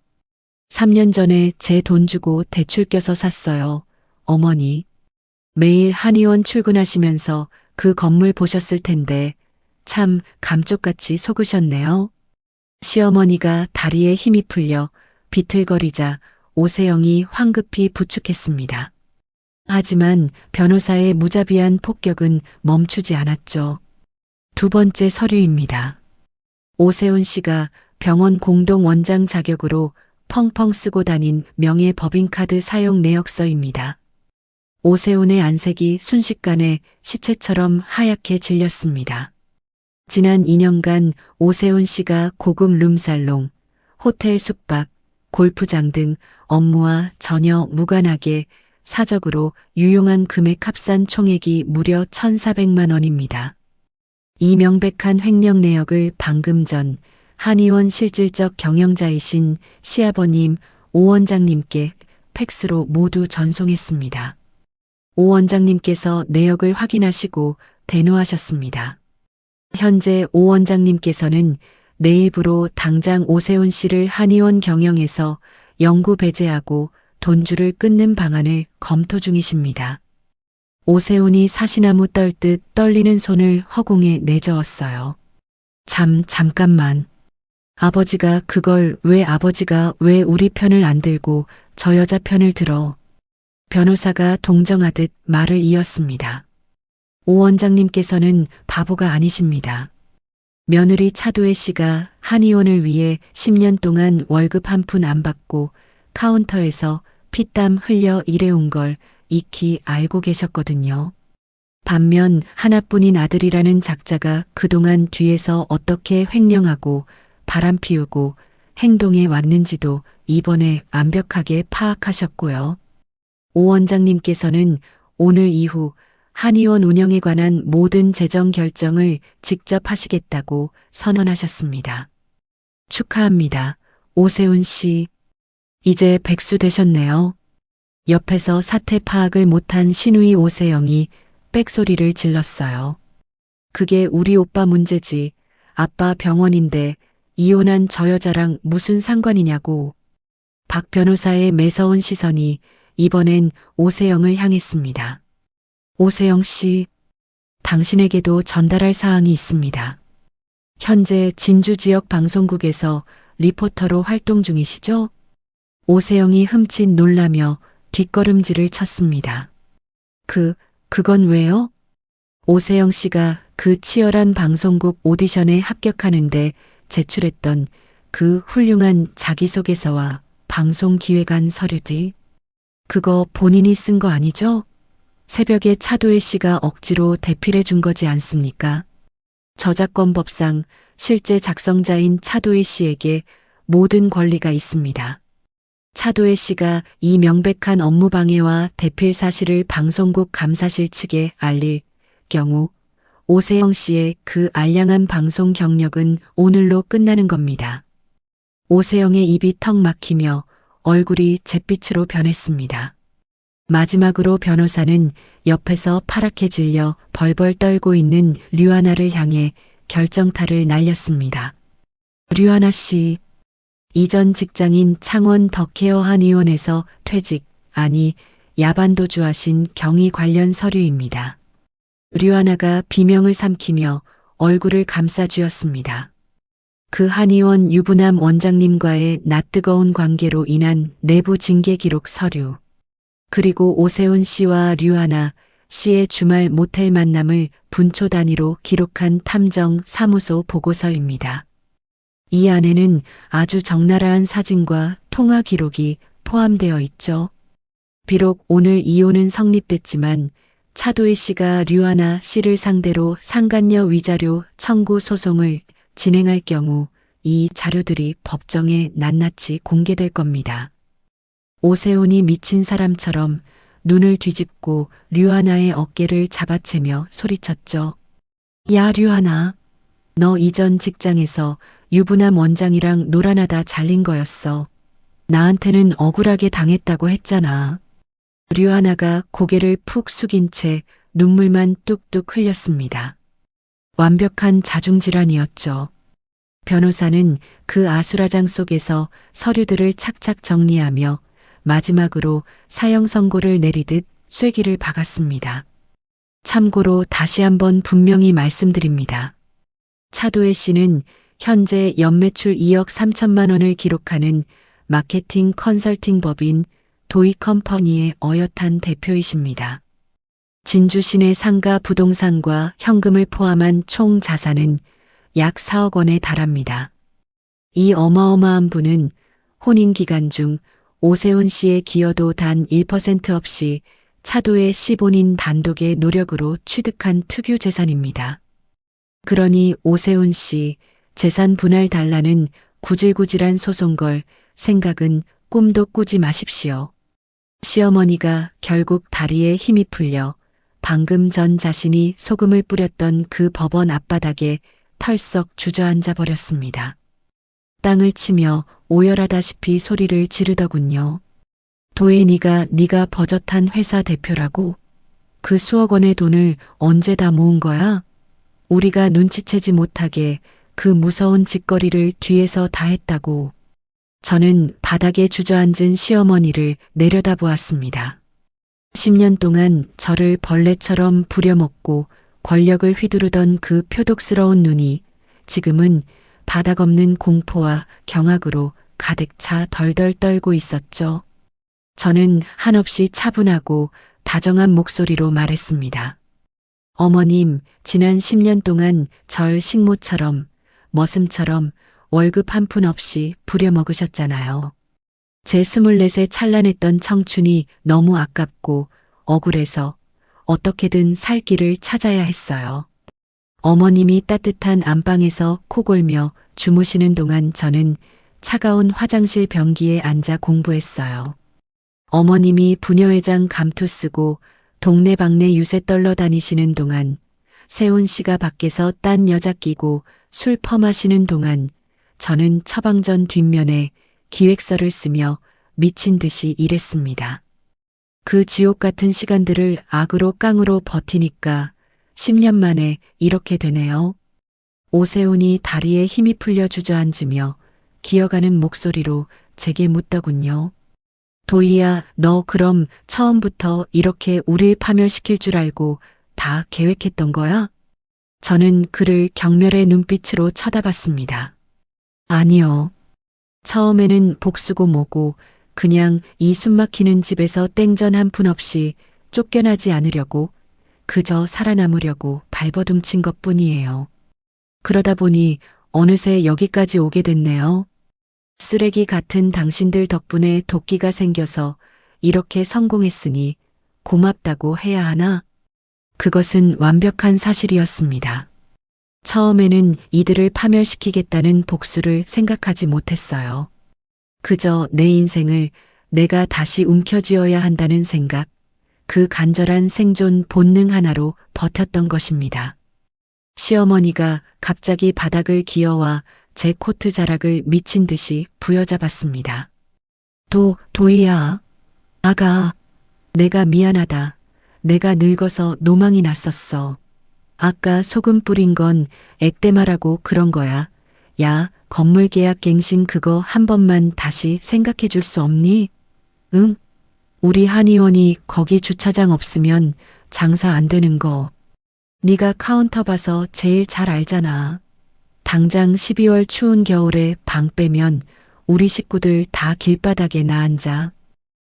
Speaker 2: 3년 전에 제 돈 주고 대출 껴서 샀어요. 어머니. 매일 한의원 출근하시면서 그 건물 보셨을 텐데 참 감쪽같이 속으셨네요. 시어머니가 다리에 힘이 풀려 비틀거리자 오세영이 황급히 부축했습니다. 하지만 변호사의 무자비한 폭격은 멈추지 않았죠. 두 번째 서류입니다. 오세훈 씨가 병원 공동 원장 자격으로 펑펑 쓰고 다닌 명예 법인카드 사용 내역서입니다. 오세훈의 안색이 순식간에 시체처럼 하얗게 질렸습니다. 지난 2년간 오세훈 씨가 고급 룸살롱, 호텔 숙박, 골프장 등 업무와 전혀 무관하게 사적으로 유용한 금액 합산 총액이 무려 1,400만 원입니다. 이 명백한 횡령 내역을 방금 전 한의원 실질적 경영자이신 시아버님 오 원장님께 팩스로 모두 전송했습니다. 오 원장님께서 내역을 확인하시고 대노하셨습니다. 현재 오 원장님께서는 내일부로 당장 오세훈 씨를 한의원 경영에서 영구 배제하고 돈줄을 끊는 방안을 검토 중이십니다. 오세훈이 사시나무 떨듯 떨리는 손을 허공에 내저었어요. 잠깐만. 아버지가 왜 우리 편을 안 들고 저 여자 편을 들어. 변호사가 동정하듯 말을 이었습니다. 오 원장님께서는 바보가 아니십니다. 며느리 차도혜 씨가 한의원을 위해 10년 동안 월급 한 푼 안 받고 카운터에서 피땀 흘려 일해온 걸 익히 알고 계셨거든요. 반면 하나뿐인 아들이라는 작자가 그동안 뒤에서 어떻게 횡령하고 바람 피우고 행동해 왔는지도 이번에 완벽하게 파악하셨고요. 오 원장님께서는 오늘 이후 한의원 운영에 관한 모든 재정 결정을 직접 하시겠다고 선언하셨습니다. 축하합니다. 오세훈 씨. 이제 백수 되셨네요. 옆에서 사태 파악을 못한 신우이 오세영이 빽소리를 질렀어요. 그게 우리 오빠 문제지. 아빠 병원인데 이혼한 저 여자랑 무슨 상관이냐고. 박 변호사의 매서운 시선이 이번엔 오세영을 향했습니다. 오세영 씨, 당신에게도 전달할 사항이 있습니다. 현재 진주 지역 방송국에서 리포터로 활동 중이시죠? 오세영이 흠칫 놀라며 뒷걸음질을 쳤습니다. 그건 왜요? 오세영 씨가 그 치열한 방송국 오디션에 합격하는데 제출했던 그 훌륭한 자기소개서와 방송기획안 서류들. 그거 본인이 쓴 거 아니죠? 새벽에 차도혜 씨가 억지로 대필해 준 거지 않습니까? 저작권법상 실제 작성자인 차도혜 씨에게 모든 권리가 있습니다. 차도혜 씨가 이 명백한 업무방해와 대필 사실을 방송국 감사실 측에 알릴 경우 오세영 씨의 그 알량한 방송 경력은 오늘로 끝나는 겁니다. 오세영의 입이 턱 막히며 얼굴이 잿빛으로 변했습니다. 마지막으로 변호사는 옆에서 파랗게 질려 벌벌 떨고 있는 류하나를 향해 결정타를 날렸습니다. 류하나 씨, 이전 직장인 창원 덕케어 한의원에서 퇴직, 아니 야반도주하신 경위 관련 서류입니다. 류하나가 비명을 삼키며 얼굴을 감싸쥐었습니다. 그 한의원 유부남 원장님과의 낯뜨거운 관계로 인한 내부 징계 기록 서류, 그리고 오세훈 씨와 류하나, 씨의 주말 모텔 만남을 분초 단위로 기록한 탐정 사무소 보고서입니다. 이 안에는 아주 적나라한 사진과 통화 기록이 포함되어 있죠. 비록 오늘 이혼은 성립됐지만 차도희 씨가 류하나 씨를 상대로 상간녀 위자료 청구 소송을 진행할 경우 이 자료들이 법정에 낱낱이 공개될 겁니다. 오세훈이 미친 사람처럼 눈을 뒤집고 류하나의 어깨를 잡아채며 소리쳤죠. 야, 류하나. 너 이전 직장에서 유부남 원장이랑 놀아나다 잘린 거였어. 나한테는 억울하게 당했다고 했잖아. 류하나가 고개를 푹 숙인 채 눈물만 뚝뚝 흘렸습니다. 완벽한 자중질환이었죠. 변호사는 그 아수라장 속에서 서류들을 착착 정리하며 마지막으로 사형 선고를 내리듯 쐐기를 박았습니다. 참고로 다시 한번 분명히 말씀드립니다. 차도혜 씨는 현재 연매출 2억 3천만 원을 기록하는 마케팅 컨설팅 법인 도이컴퍼니의 어엿한 대표이십니다. 진주 시내 상가 부동산과 현금을 포함한 총 자산은 약 4억 원에 달합니다. 이 어마어마한 분은 혼인 기간 중 오세훈 씨의 기여도 단 1% 없이 차도의 씨 본인 단독의 노력으로 취득한 특유 재산입니다. 그러니 오세훈 씨 재산 분할 달라는 구질구질한 소송 걸 생각은 꿈도 꾸지 마십시오. 시어머니가 결국 다리에 힘이 풀려 방금 전 자신이 소금을 뿌렸던 그 법원 앞바닥에 털썩 주저앉아 버렸습니다. 땅을 치며 오열하다시피 소리를 지르더군요. 도혜니가 네가 버젓한 회사 대표라고? 그 수억 원의 돈을 언제 다 모은 거야? 우리가 눈치채지 못하게 그 무서운 짓거리를 뒤에서 다 했다고. 저는 바닥에 주저앉은 시어머니를 내려다보았습니다. 10년 동안 저를 벌레처럼 부려먹고 권력을 휘두르던 그 표독스러운 눈이 지금은 바닥 없는 공포와 경악으로 가득 차 덜덜 떨고 있었죠. 저는 한없이 차분하고 다정한 목소리로 말했습니다. 어머님, 지난 10년 동안 절 식모처럼, 머슴처럼 월급 한 푼 없이 부려먹으셨잖아요. 제 24세 찬란했던 청춘이 너무 아깝고 억울해서 어떻게든 살 길을 찾아야 했어요. 어머님이 따뜻한 안방에서 코골며 주무시는 동안 저는 차가운 화장실 변기에 앉아 공부했어요. 어머님이 부녀회장 감투 쓰고 동네방네 유세 떨러 다니시는 동안, 세훈 씨가 밖에서 딴 여자 끼고 술 퍼마시는 동안 저는 처방전 뒷면에 기획서를 쓰며 미친 듯이 일했습니다. 그 지옥 같은 시간들을 악으로 깡으로 버티니까 10년 만에 이렇게 되네요. 오세훈이 다리에 힘이 풀려 주저앉으며 기어가는 목소리로 제게 묻더군요. 도희야, 너 그럼 처음부터 이렇게 우릴 파멸시킬 줄 알고 다 계획했던 거야? 저는 그를 경멸의 눈빛으로 쳐다봤습니다. 아니요. 처음에는 복수고 뭐고 그냥 이 숨막히는 집에서 땡전 한 푼 없이 쫓겨나지 않으려고 그저 살아남으려고 발버둥친 것뿐이에요. 그러다 보니 어느새 여기까지 오게 됐네요. 쓰레기 같은 당신들 덕분에 도끼가 생겨서 이렇게 성공했으니 고맙다고 해야 하나? 그것은 완벽한 사실이었습니다. 처음에는 이들을 파멸시키겠다는 복수를 생각하지 못했어요. 그저 내 인생을 내가 다시 움켜쥐어야 한다는 생각, 그 간절한 생존 본능 하나로 버텼던 것입니다. 시어머니가 갑자기 바닥을 기어와 제 코트 자락을 미친 듯이 부여잡았습니다. 도희야. 아가. 내가 미안하다. 내가 늙어서 노망이 났었어. 아까 소금 뿌린 건 액땜하라고 그런 거야. 야, 건물 계약 갱신 그거 한 번만 다시 생각해 줄 수 없니? 응? 우리 한의원이 거기 주차장 없으면 장사 안 되는 거. 네가 카운터 봐서 제일 잘 알잖아. 당장 12월 추운 겨울에 방 빼면 우리 식구들 다 길바닥에 나앉아.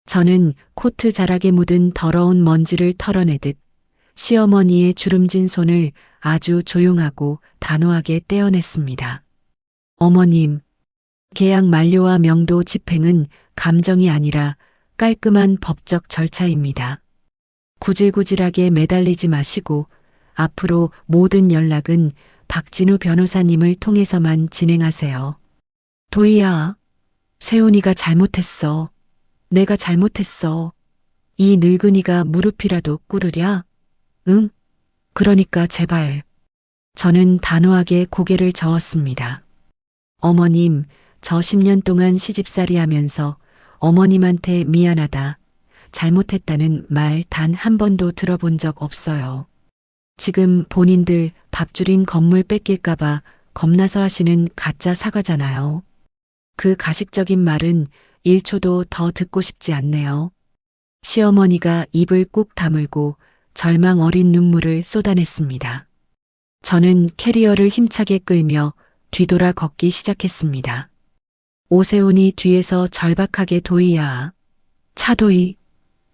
Speaker 2: 저는 코트 자락에 묻은 더러운 먼지를 털어내듯 시어머니의 주름진 손을 아주 조용하고 단호하게 떼어냈습니다. 어머님, 계약 만료와 명도 집행은 감정이 아니라 깔끔한 법적 절차입니다. 구질구질하게 매달리지 마시고 앞으로 모든 연락은 박진우 변호사님을 통해서만 진행하세요. 도희야, 세훈이가 잘못했어. 내가 잘못했어. 이 늙은이가 무릎이라도 꿇으랴? 응? 그러니까 제발. 저는 단호하게 고개를 저었습니다. 어머님, 저 10년 동안 시집살이 하면서 어머님한테 미안하다, 잘못했다는 말 단 한 번도 들어본 적 없어요. 지금 본인들 밥 줄인 건물 뺏길까봐 겁나서 하시는 가짜 사과잖아요. 그 가식적인 말은 1초도 더 듣고 싶지 않네요. 시어머니가 입을 꾹 다물고 절망 어린 눈물을 쏟아냈습니다. 저는 캐리어를 힘차게 끌며 뒤돌아 걷기 시작했습니다. 오세훈이 뒤에서 절박하게 도희야, 차도희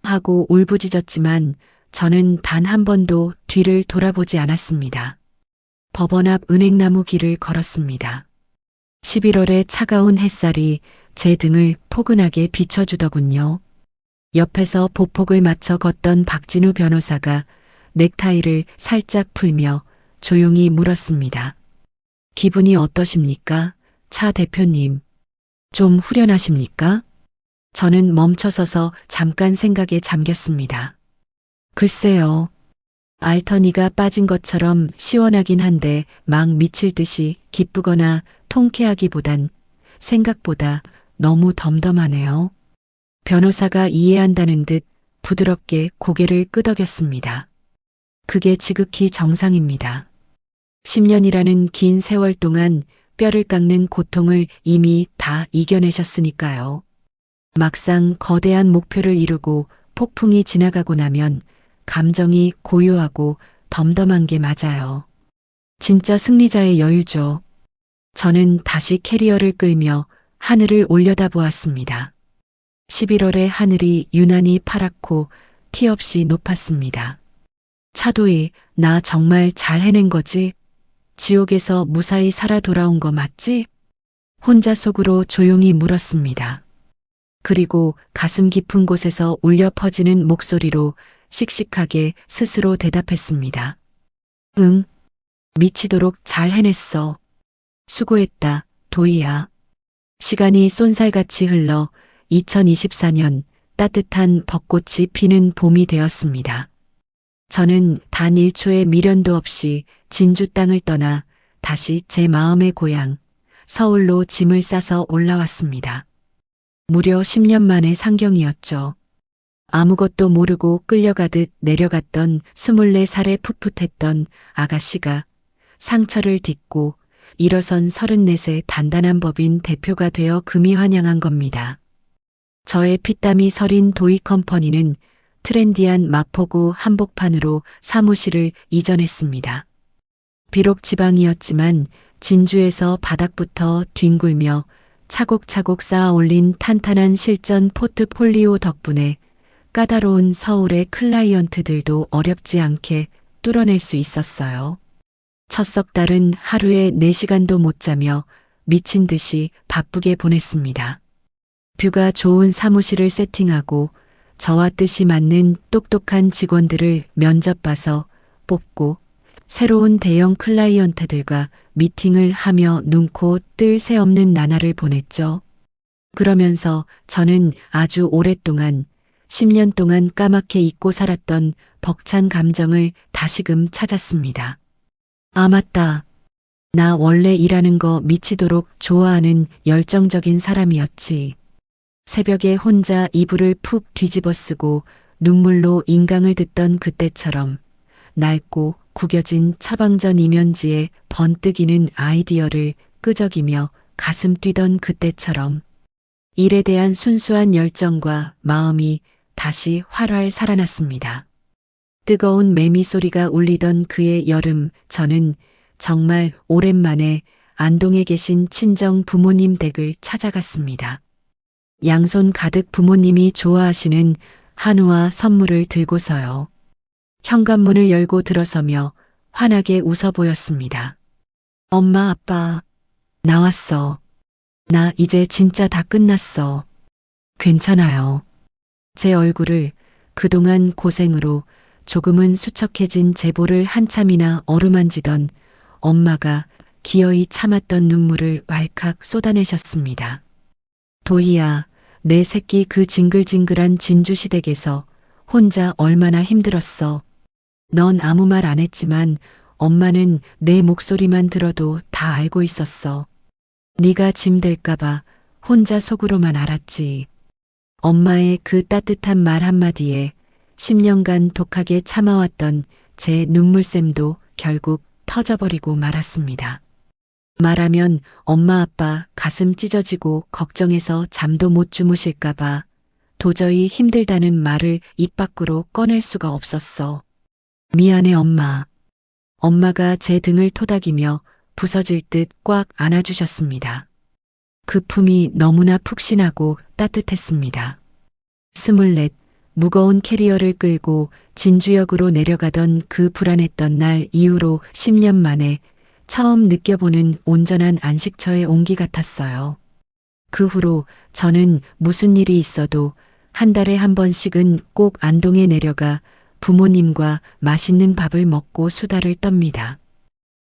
Speaker 2: 하고 울부짖었지만 저는 단 한 번도 뒤를 돌아보지 않았습니다. 법원 앞 은행나무 길을 걸었습니다. 11월의 차가운 햇살이 제 등을 포근하게 비춰주더군요. 옆에서 보폭을 맞춰 걷던 박진우 변호사가 넥타이를 살짝 풀며 조용히 물었습니다. 기분이 어떠십니까? 차 대표님. 좀 후련하십니까? 저는 멈춰서서 잠깐 생각에 잠겼습니다. 글쎄요. 알터니가 빠진 것처럼 시원하긴 한데 막 미칠 듯이 기쁘거나 통쾌하기보단 생각보다 너무 덤덤하네요. 변호사가 이해한다는 듯 부드럽게 고개를 끄덕였습니다. 그게 지극히 정상입니다. 10년이라는 긴 세월 동안 뼈를 깎는 고통을 이미 다 이겨내셨으니까요. 막상 거대한 목표를 이루고 폭풍이 지나가고 나면 감정이 고요하고 덤덤한 게 맞아요. 진짜 승리자의 여유죠. 저는 다시 캐리어를 끌며 하늘을 올려다보았습니다. 11월의 하늘이 유난히 파랗고 티 없이 높았습니다. 차도희, 나 정말 잘 해낸 거지? 지옥에서 무사히 살아 돌아온 거 맞지? 혼자 속으로 조용히 물었습니다. 그리고 가슴 깊은 곳에서 울려 퍼지는 목소리로 씩씩하게 스스로 대답했습니다. 응, 미치도록 잘 해냈어. 수고했다, 도희야. 시간이 쏜살같이 흘러 2024년 따뜻한 벚꽃이 피는 봄이 되었습니다. 저는 단 1초의 미련도 없이 진주 땅을 떠나 다시 제 마음의 고향, 서울로 짐을 싸서 올라왔습니다. 무려 10년 만의 상경이었죠. 아무것도 모르고 끌려가듯 내려갔던 24살의 풋풋했던 아가씨가 상처를 딛고 일어선 34세 단단한 법인 대표가 되어 금이 환영한 겁니다. 저의 피땀이 서린 도이컴퍼니는 트렌디한 마포구 한복판으로 사무실을 이전했습니다. 비록 지방이었지만 진주에서 바닥부터 뒹굴며 차곡차곡 쌓아 올린 탄탄한 실전 포트폴리오 덕분에 까다로운 서울의 클라이언트들도 어렵지 않게 뚫어낼 수 있었어요. 첫 석 달은 하루에 4시간도 못 자며 미친 듯이 바쁘게 보냈습니다. 뷰가 좋은 사무실을 세팅하고 저와 뜻이 맞는 똑똑한 직원들을 면접 봐서 뽑고 새로운 대형 클라이언트들과 미팅을 하며 눈코 뜰 새 없는 나날을 보냈죠. 그러면서 저는 아주 오랫동안 10년 동안 까맣게 잊고 살았던 벅찬 감정을 다시금 찾았습니다. 아, 맞다. 나 원래 일하는 거 미치도록 좋아하는 열정적인 사람이었지. 새벽에 혼자 이불을 푹 뒤집어 쓰고 눈물로 인강을 듣던 그때처럼 낡고 구겨진 처방전 이면지에 번뜩이는 아이디어를 끄적이며 가슴 뛰던 그때처럼 일에 대한 순수한 열정과 마음이 다시 활활 살아났습니다. 뜨거운 매미 소리가 울리던 그의 여름, 저는 정말 오랜만에 안동에 계신 친정 부모님 댁을 찾아갔습니다. 양손 가득 부모님이 좋아하시는 한우와 선물을 들고서요. 현관문을 열고 들어서며 환하게 웃어 보였습니다. 엄마, 아빠, 나왔어. 나 이제 진짜 다 끝났어. 괜찮아요. 제 얼굴을 그동안 고생으로 조금은 수척해진 제보를 한참이나 어루만지던 엄마가 기어이 참았던 눈물을 왈칵 쏟아내셨습니다. 도희야, 내 새끼 그 징글징글한 진주시댁에서 혼자 얼마나 힘들었어. 넌 아무 말 안 했지만 엄마는 내 목소리만 들어도 다 알고 있었어. 네가 짐 될까봐 혼자 속으로만 알았지. 엄마의 그 따뜻한 말 한마디에 10년간 독하게 참아왔던 제 눈물샘도 결국 터져버리고 말았습니다. 말하면 엄마 아빠 가슴 찢어지고 걱정해서 잠도 못 주무실까봐 도저히 힘들다는 말을 입 밖으로 꺼낼 수가 없었어. 미안해 엄마. 엄마가 제 등을 토닥이며 부서질 듯 꽉 안아주셨습니다. 그 품이 너무나 푹신하고 따뜻했습니다. 24, 무거운 캐리어를 끌고 진주역으로 내려가던 그 불안했던 날 이후로 10년 만에 처음 느껴보는 온전한 안식처의 온기 같았어요. 그 후로 저는 무슨 일이 있어도 한 달에 한 번씩은 꼭 안동에 내려가 부모님과 맛있는 밥을 먹고 수다를 떱니다.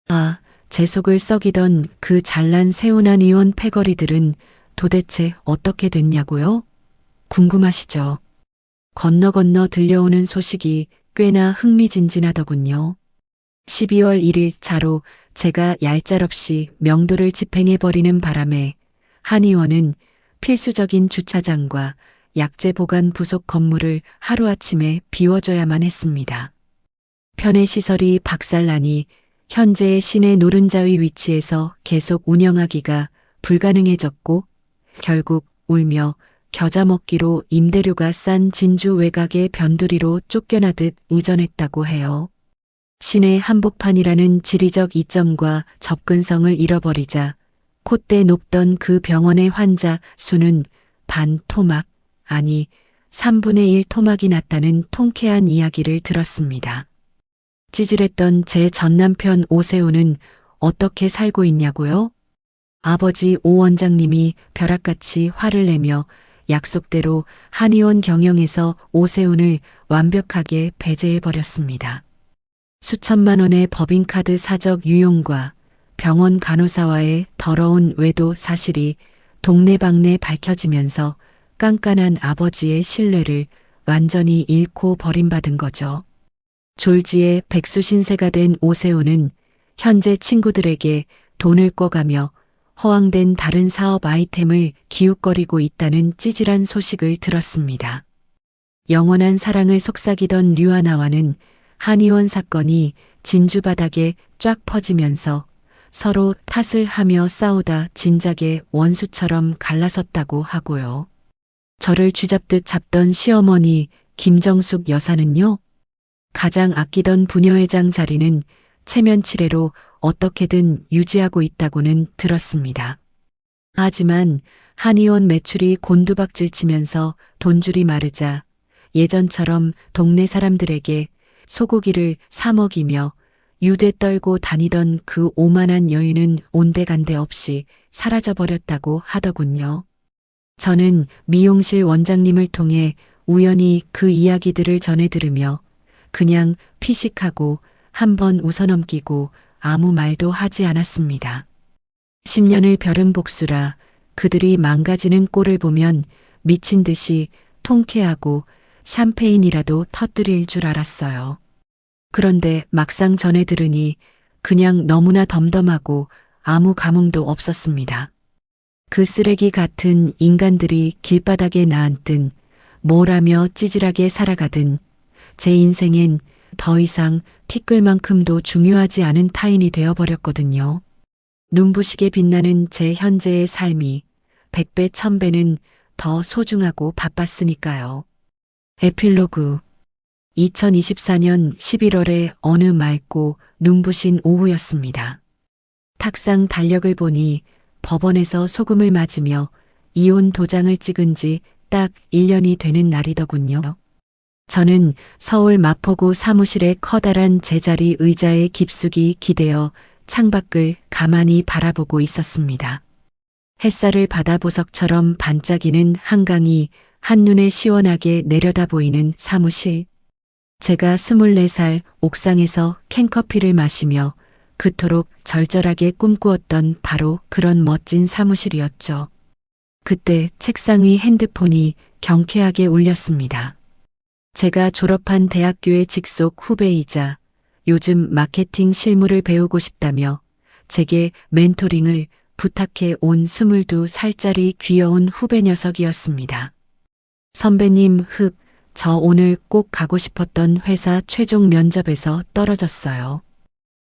Speaker 2: 아, 제 속을 썩이던 그 잘난 세운한 의원 패거리들은 도대체 어떻게 됐냐고요? 궁금하시죠? 건너 들려오는 소식이 꽤나 흥미진진하더군요. 12월 1일 차로 제가 얄짤없이 명도를 집행해버리는 바람에 한 의원은 필수적인 주차장과 약재 보관 부속 건물을 하루아침에 비워줘야만 했습니다. 편의시설이 박살나니 현재의 시내 노른자위 위치에서 계속 운영하기가 불가능해졌고 결국 울며 겨자 먹기로 임대료가 싼 진주 외곽의 변두리로 쫓겨나듯 우전했다고 해요. 시내 한복판이라는 지리적 이점과 접근성을 잃어버리자 콧대 높던 그 병원의 환자 수는 반 토막, 아니 3분의 1 토막이 났다는 통쾌한 이야기를 들었습니다. 찌질했던 제 전남편 오세훈은 어떻게 살고 있냐고요? 아버지 오 원장님이 벼락같이 화를 내며 약속대로 한의원 경영에서 오세훈을 완벽하게 배제해버렸습니다. 수천만 원의 법인카드 사적 유용과 병원 간호사와의 더러운 외도 사실이 동네방네 밝혀지면서 깐깐한 아버지의 신뢰를 완전히 잃고 버림받은 거죠. 졸지에 백수신세가 된 오세훈은 현재 친구들에게 돈을 꿔가며 허황된 다른 사업 아이템을 기웃거리고 있다는 찌질한 소식을 들었습니다. 영원한 사랑을 속삭이던 류하나와는 한의원 사건이 진주 바닥에 쫙 퍼지면서 서로 탓을 하며 싸우다 진작에 원수처럼 갈라섰다고 하고요. 저를 쥐잡듯 잡던 시어머니 김정숙 여사는요. 가장 아끼던 부녀회장 자리는 체면치레로 어떻게든 유지하고 있다고는 들었습니다. 하지만 한의원 매출이 곤두박질 치면서 돈줄이 마르자 예전처럼 동네 사람들에게 소고기를 사 먹이며 유대 떨고 다니던 그 오만한 여인은 온데간데 없이 사라져버렸다고 하더군요. 저는 미용실 원장님을 통해 우연히 그 이야기들을 전해 들으며 그냥 피식하고 한번 웃어넘기고 아무 말도 하지 않았습니다. 10년을 벼른 복수라 그들이 망가지는 꼴을 보면 미친 듯이 통쾌하고 샴페인이라도 터뜨릴 줄 알았어요. 그런데 막상 전해 들으니 그냥 너무나 덤덤하고 아무 감흥도 없었습니다. 그 쓰레기 같은 인간들이 길바닥에 나앉든 뭘 하며 찌질하게 살아가든 제 인생엔 더 이상 티끌만큼도 중요하지 않은 타인이 되어버렸거든요. 눈부시게 빛나는 제 현재의 삶이 100배, 1000배는 더 소중하고 바빴으니까요. 에필로그 2024년 11월의 어느 맑고 눈부신 오후였습니다. 탁상 달력을 보니 법원에서 소금을 맞으며 이혼 도장을 찍은 지 딱 1년이 되는 날이더군요. 저는 서울 마포구 사무실의 커다란 제자리 의자에 깊숙이 기대어 창밖을 가만히 바라보고 있었습니다. 햇살을 받아 보석처럼 반짝이는 한강이 한눈에 시원하게 내려다 보이는 사무실. 제가 24살 옥상에서 캔커피를 마시며 그토록 절절하게 꿈꾸었던 바로 그런 멋진 사무실이었죠. 그때 책상 위 핸드폰이 경쾌하게 울렸습니다. 제가 졸업한 대학교의 직속 후배이자 요즘 마케팅 실무를 배우고 싶다며 제게 멘토링을 부탁해 온 22살짜리 귀여운 후배 녀석이었습니다. 선배님, 저 오늘 꼭 가고 싶었던 회사 최종 면접에서 떨어졌어요.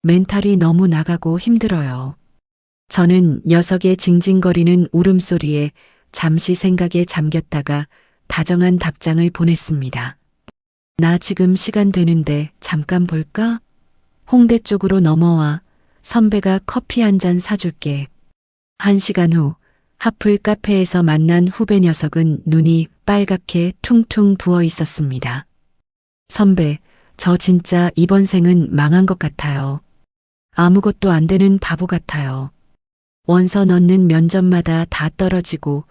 Speaker 2: 멘탈이 너무 나가고 힘들어요. 저는 녀석의 징징거리는 울음소리에 잠시 생각에 잠겼다가 다정한 답장을 보냈습니다. 나 지금 시간 되는데 잠깐 볼까? 홍대 쪽으로 넘어와. 선배가 커피 한 잔 사줄게. 1시간 후 하플 카페에서 만난 후배 녀석은 눈이 빨갛게 퉁퉁 부어 있었습니다. 선배, 저 진짜 이번 생은 망한 것 같아요. 아무것도 안 되는 바보 같아요. 원서 넣는 면접마다 다 떨어지고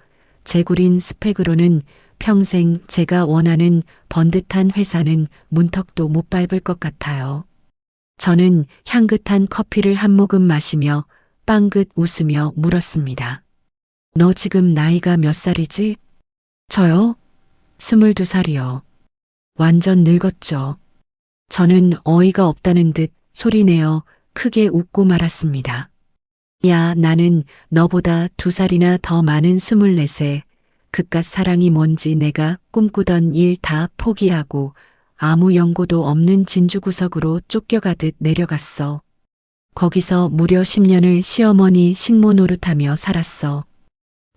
Speaker 2: 제구린 스펙으로는 평생 제가 원하는 번듯한 회사는 문턱도 못 밟을 것 같아요. 저는 향긋한 커피를 한 모금 마시며 빵긋 웃으며 물었습니다. 너 지금 나이가 몇 살이지? 저요? 22살이요. 완전 늙었죠. 저는 어이가 없다는 듯 소리내어 크게 웃고 말았습니다. 야, 나는 너보다 2살이나 더 많은 24세. 그깟 사랑이 뭔지 내가 꿈꾸던 일 다 포기하고 아무 연고도 없는 진주구석으로 쫓겨가듯 내려갔어. 거기서 무려 10년을 시어머니 식모 노릇하며 살았어.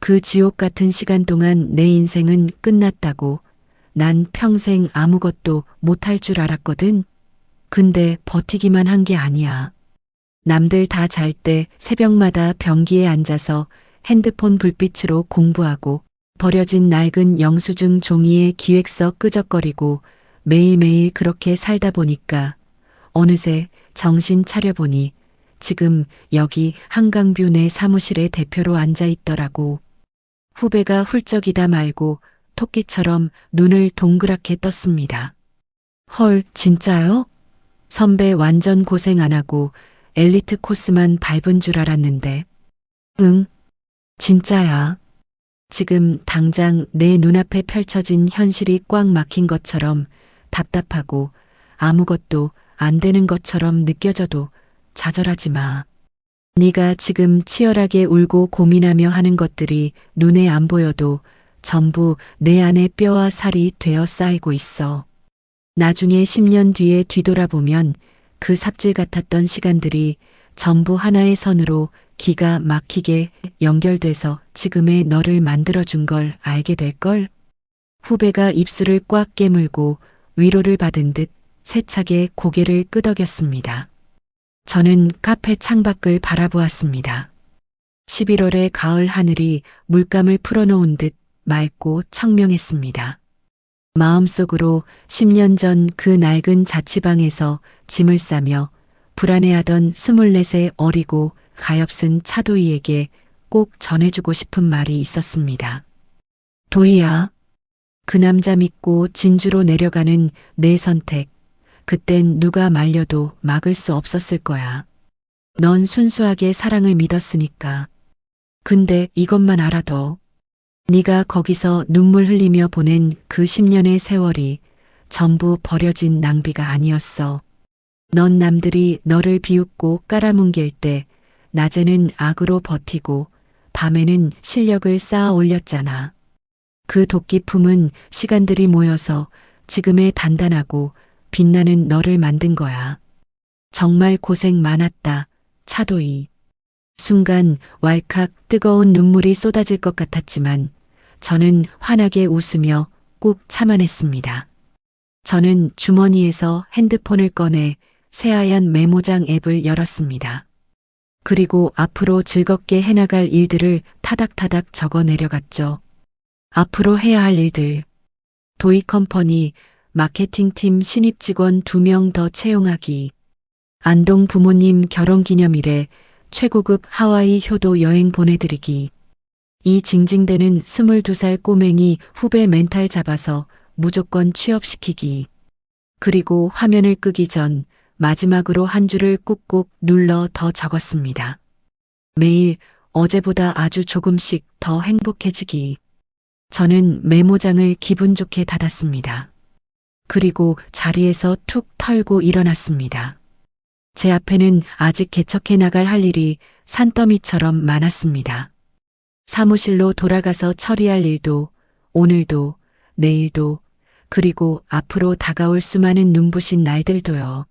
Speaker 2: 그 지옥 같은 시간 동안 내 인생은 끝났다고. 난 평생 아무것도 못할 줄 알았거든. 근데 버티기만 한 게 아니야. 남들 다 잘 때 새벽마다 변기에 앉아서 핸드폰 불빛으로 공부하고 버려진 낡은 영수증 종이에 기획서 끄적거리고 매일매일 그렇게 살다 보니까 어느새 정신 차려보니 지금 여기 한강뷰 내 사무실의 대표로 앉아 있더라고. 후배가 훌쩍이다 말고 토끼처럼 눈을 동그랗게 떴습니다. 헐, 진짜요? 선배 완전 고생 안 하고 엘리트 코스만 밟은 줄 알았는데. 응, 진짜야. 지금 당장 내 눈앞에 펼쳐진 현실이 꽉 막힌 것처럼 답답하고 아무것도 안 되는 것처럼 느껴져도 좌절하지 마. 네가 지금 치열하게 울고 고민하며 하는 것들이 눈에 안 보여도 전부 내 안에 뼈와 살이 되어 쌓이고 있어. 나중에 10년 뒤에 뒤돌아보면 그 삽질 같았던 시간들이 전부 하나의 선으로 기가 막히게 연결돼서 지금의 너를 만들어준 걸 알게 될걸? 후배가 입술을 꽉 깨물고 위로를 받은 듯 세차게 고개를 끄덕였습니다. 저는 카페 창밖을 바라보았습니다. 11월의 가을 하늘이 물감을 풀어놓은 듯 맑고 청명했습니다. 마음속으로 10년 전 그 낡은 자취방에서 짐을 싸며 불안해하던 24세 어리고 가엾은 차도희에게 꼭 전해주고 싶은 말이 있었습니다. 도희야, 그 남자 믿고 진주로 내려가는 내 선택, 그땐 누가 말려도 막을 수 없었을 거야. 넌 순수하게 사랑을 믿었으니까. 근데 이것만 알아둬. 네가 거기서 눈물 흘리며 보낸 그 10년의 세월이 전부 버려진 낭비가 아니었어. 넌 남들이 너를 비웃고 깔아뭉갤 때 낮에는 악으로 버티고 밤에는 실력을 쌓아 올렸잖아. 그 도끼품은 시간들이 모여서 지금의 단단하고 빛나는 너를 만든 거야. 정말 고생 많았다, 차도희. 순간 왈칵 뜨거운 눈물이 쏟아질 것 같았지만 저는 환하게 웃으며 꾹 참아냈습니다. 저는 주머니에서 핸드폰을 꺼내 새하얀 메모장 앱을 열었습니다. 그리고 앞으로 즐겁게 해나갈 일들을 타닥타닥 적어 내려갔죠. 앞으로 해야 할 일들. 도이컴퍼니 마케팅팀 신입 직원 2명 더 채용하기. 안동 부모님 결혼기념일에 최고급 하와이 효도 여행 보내드리기. 이 징징대는 22살 꼬맹이 후배 멘탈 잡아서 무조건 취업시키기. 그리고 화면을 끄기 전 마지막으로 한 줄을 꾹꾹 눌러 더 적었습니다. 매일 어제보다 아주 조금씩 더 행복해지기. 저는 메모장을 기분 좋게 닫았습니다. 그리고 자리에서 툭 털고 일어났습니다. 제 앞에는 아직 개척해 나갈 할 일이 산더미처럼 많았습니다. 사무실로 돌아가서 처리할 일도, 오늘도, 내일도, 그리고 앞으로 다가올 수많은 눈부신 날들도요.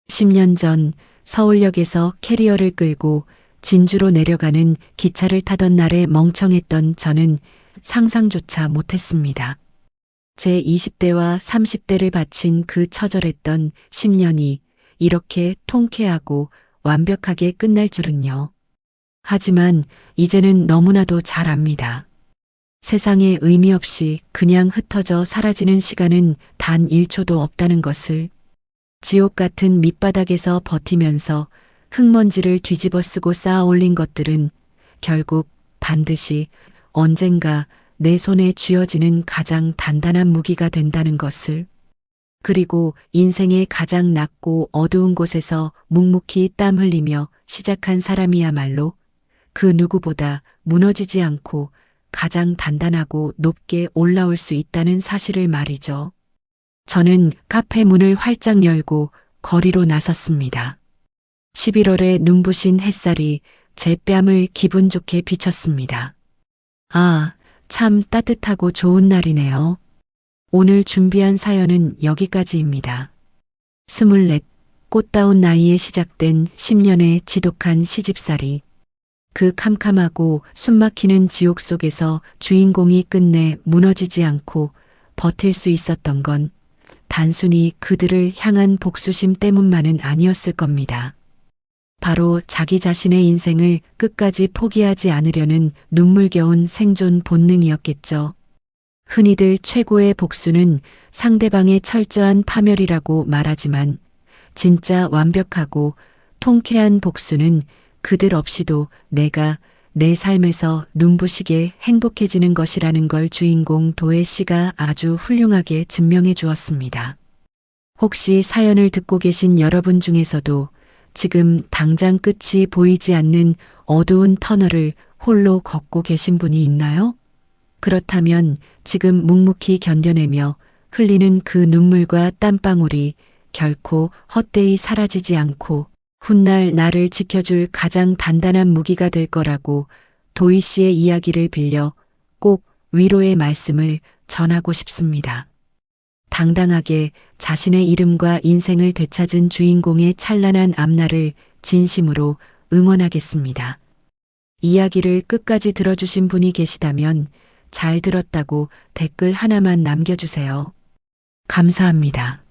Speaker 2: 10년 전 서울역에서 캐리어를 끌고 진주로 내려가는 기차를 타던 날에 멍청했던 저는 상상조차 못했습니다. 제 20대와 30대를 바친 그 처절했던 10년이 이렇게 통쾌하고 완벽하게 끝날 줄은요. 하지만 이제는 너무나도 잘 압니다. 세상에 의미 없이 그냥 흩어져 사라지는 시간은 단 1초도 없다는 것을. 지옥 같은 밑바닥에서 버티면서 흙먼지를 뒤집어 쓰고 쌓아 올린 것들은 결국 반드시 언젠가 내 손에 쥐어지는 가장 단단한 무기가 된다는 것을. 그리고 인생의 가장 낮고 어두운 곳에서 묵묵히 땀 흘리며 시작한 사람이야말로 그 누구보다 무너지지 않고 가장 단단하고 높게 올라올 수 있다는 사실을 말이죠. 저는 카페 문을 활짝 열고 거리로 나섰습니다. 11월의 눈부신 햇살이 제 뺨을 기분 좋게 비쳤습니다. 아, 참 따뜻하고 좋은 날이네요. 오늘 준비한 사연은 여기까지입니다. 24, 꽃다운 나이에 시작된 10년의 지독한 시집살이. 그 캄캄하고 숨막히는 지옥 속에서 주인공이 끝내 무너지지 않고 버틸 수 있었던 건 단순히 그들을 향한 복수심 때문만은 아니었을 겁니다. 바로 자기 자신의 인생을 끝까지 포기하지 않으려는 눈물겨운 생존 본능이었겠죠. 흔히들 최고의 복수는 상대방의 철저한 파멸이라고 말하지만 진짜 완벽하고 통쾌한 복수는 그들 없이도 내가 내 삶에서 눈부시게 행복해지는 것이라는 걸 주인공 도혜 씨가 아주 훌륭하게 증명해 주었습니다. 혹시 사연을 듣고 계신 여러분 중에서도 지금 당장 끝이 보이지 않는 어두운 터널을 홀로 걷고 계신 분이 있나요? 그렇다면 지금 묵묵히 견뎌내며 흘리는 그 눈물과 땀방울이 결코 헛되이 사라지지 않고 훗날 나를 지켜줄 가장 단단한 무기가 될 거라고 도희 씨의 이야기를 빌려 꼭 위로의 말씀을 전하고 싶습니다. 당당하게 자신의 이름과 인생을 되찾은 주인공의 찬란한 앞날을 진심으로 응원하겠습니다. 이야기를 끝까지 들어주신 분이 계시다면 잘 들었다고 댓글 하나만 남겨주세요. 감사합니다.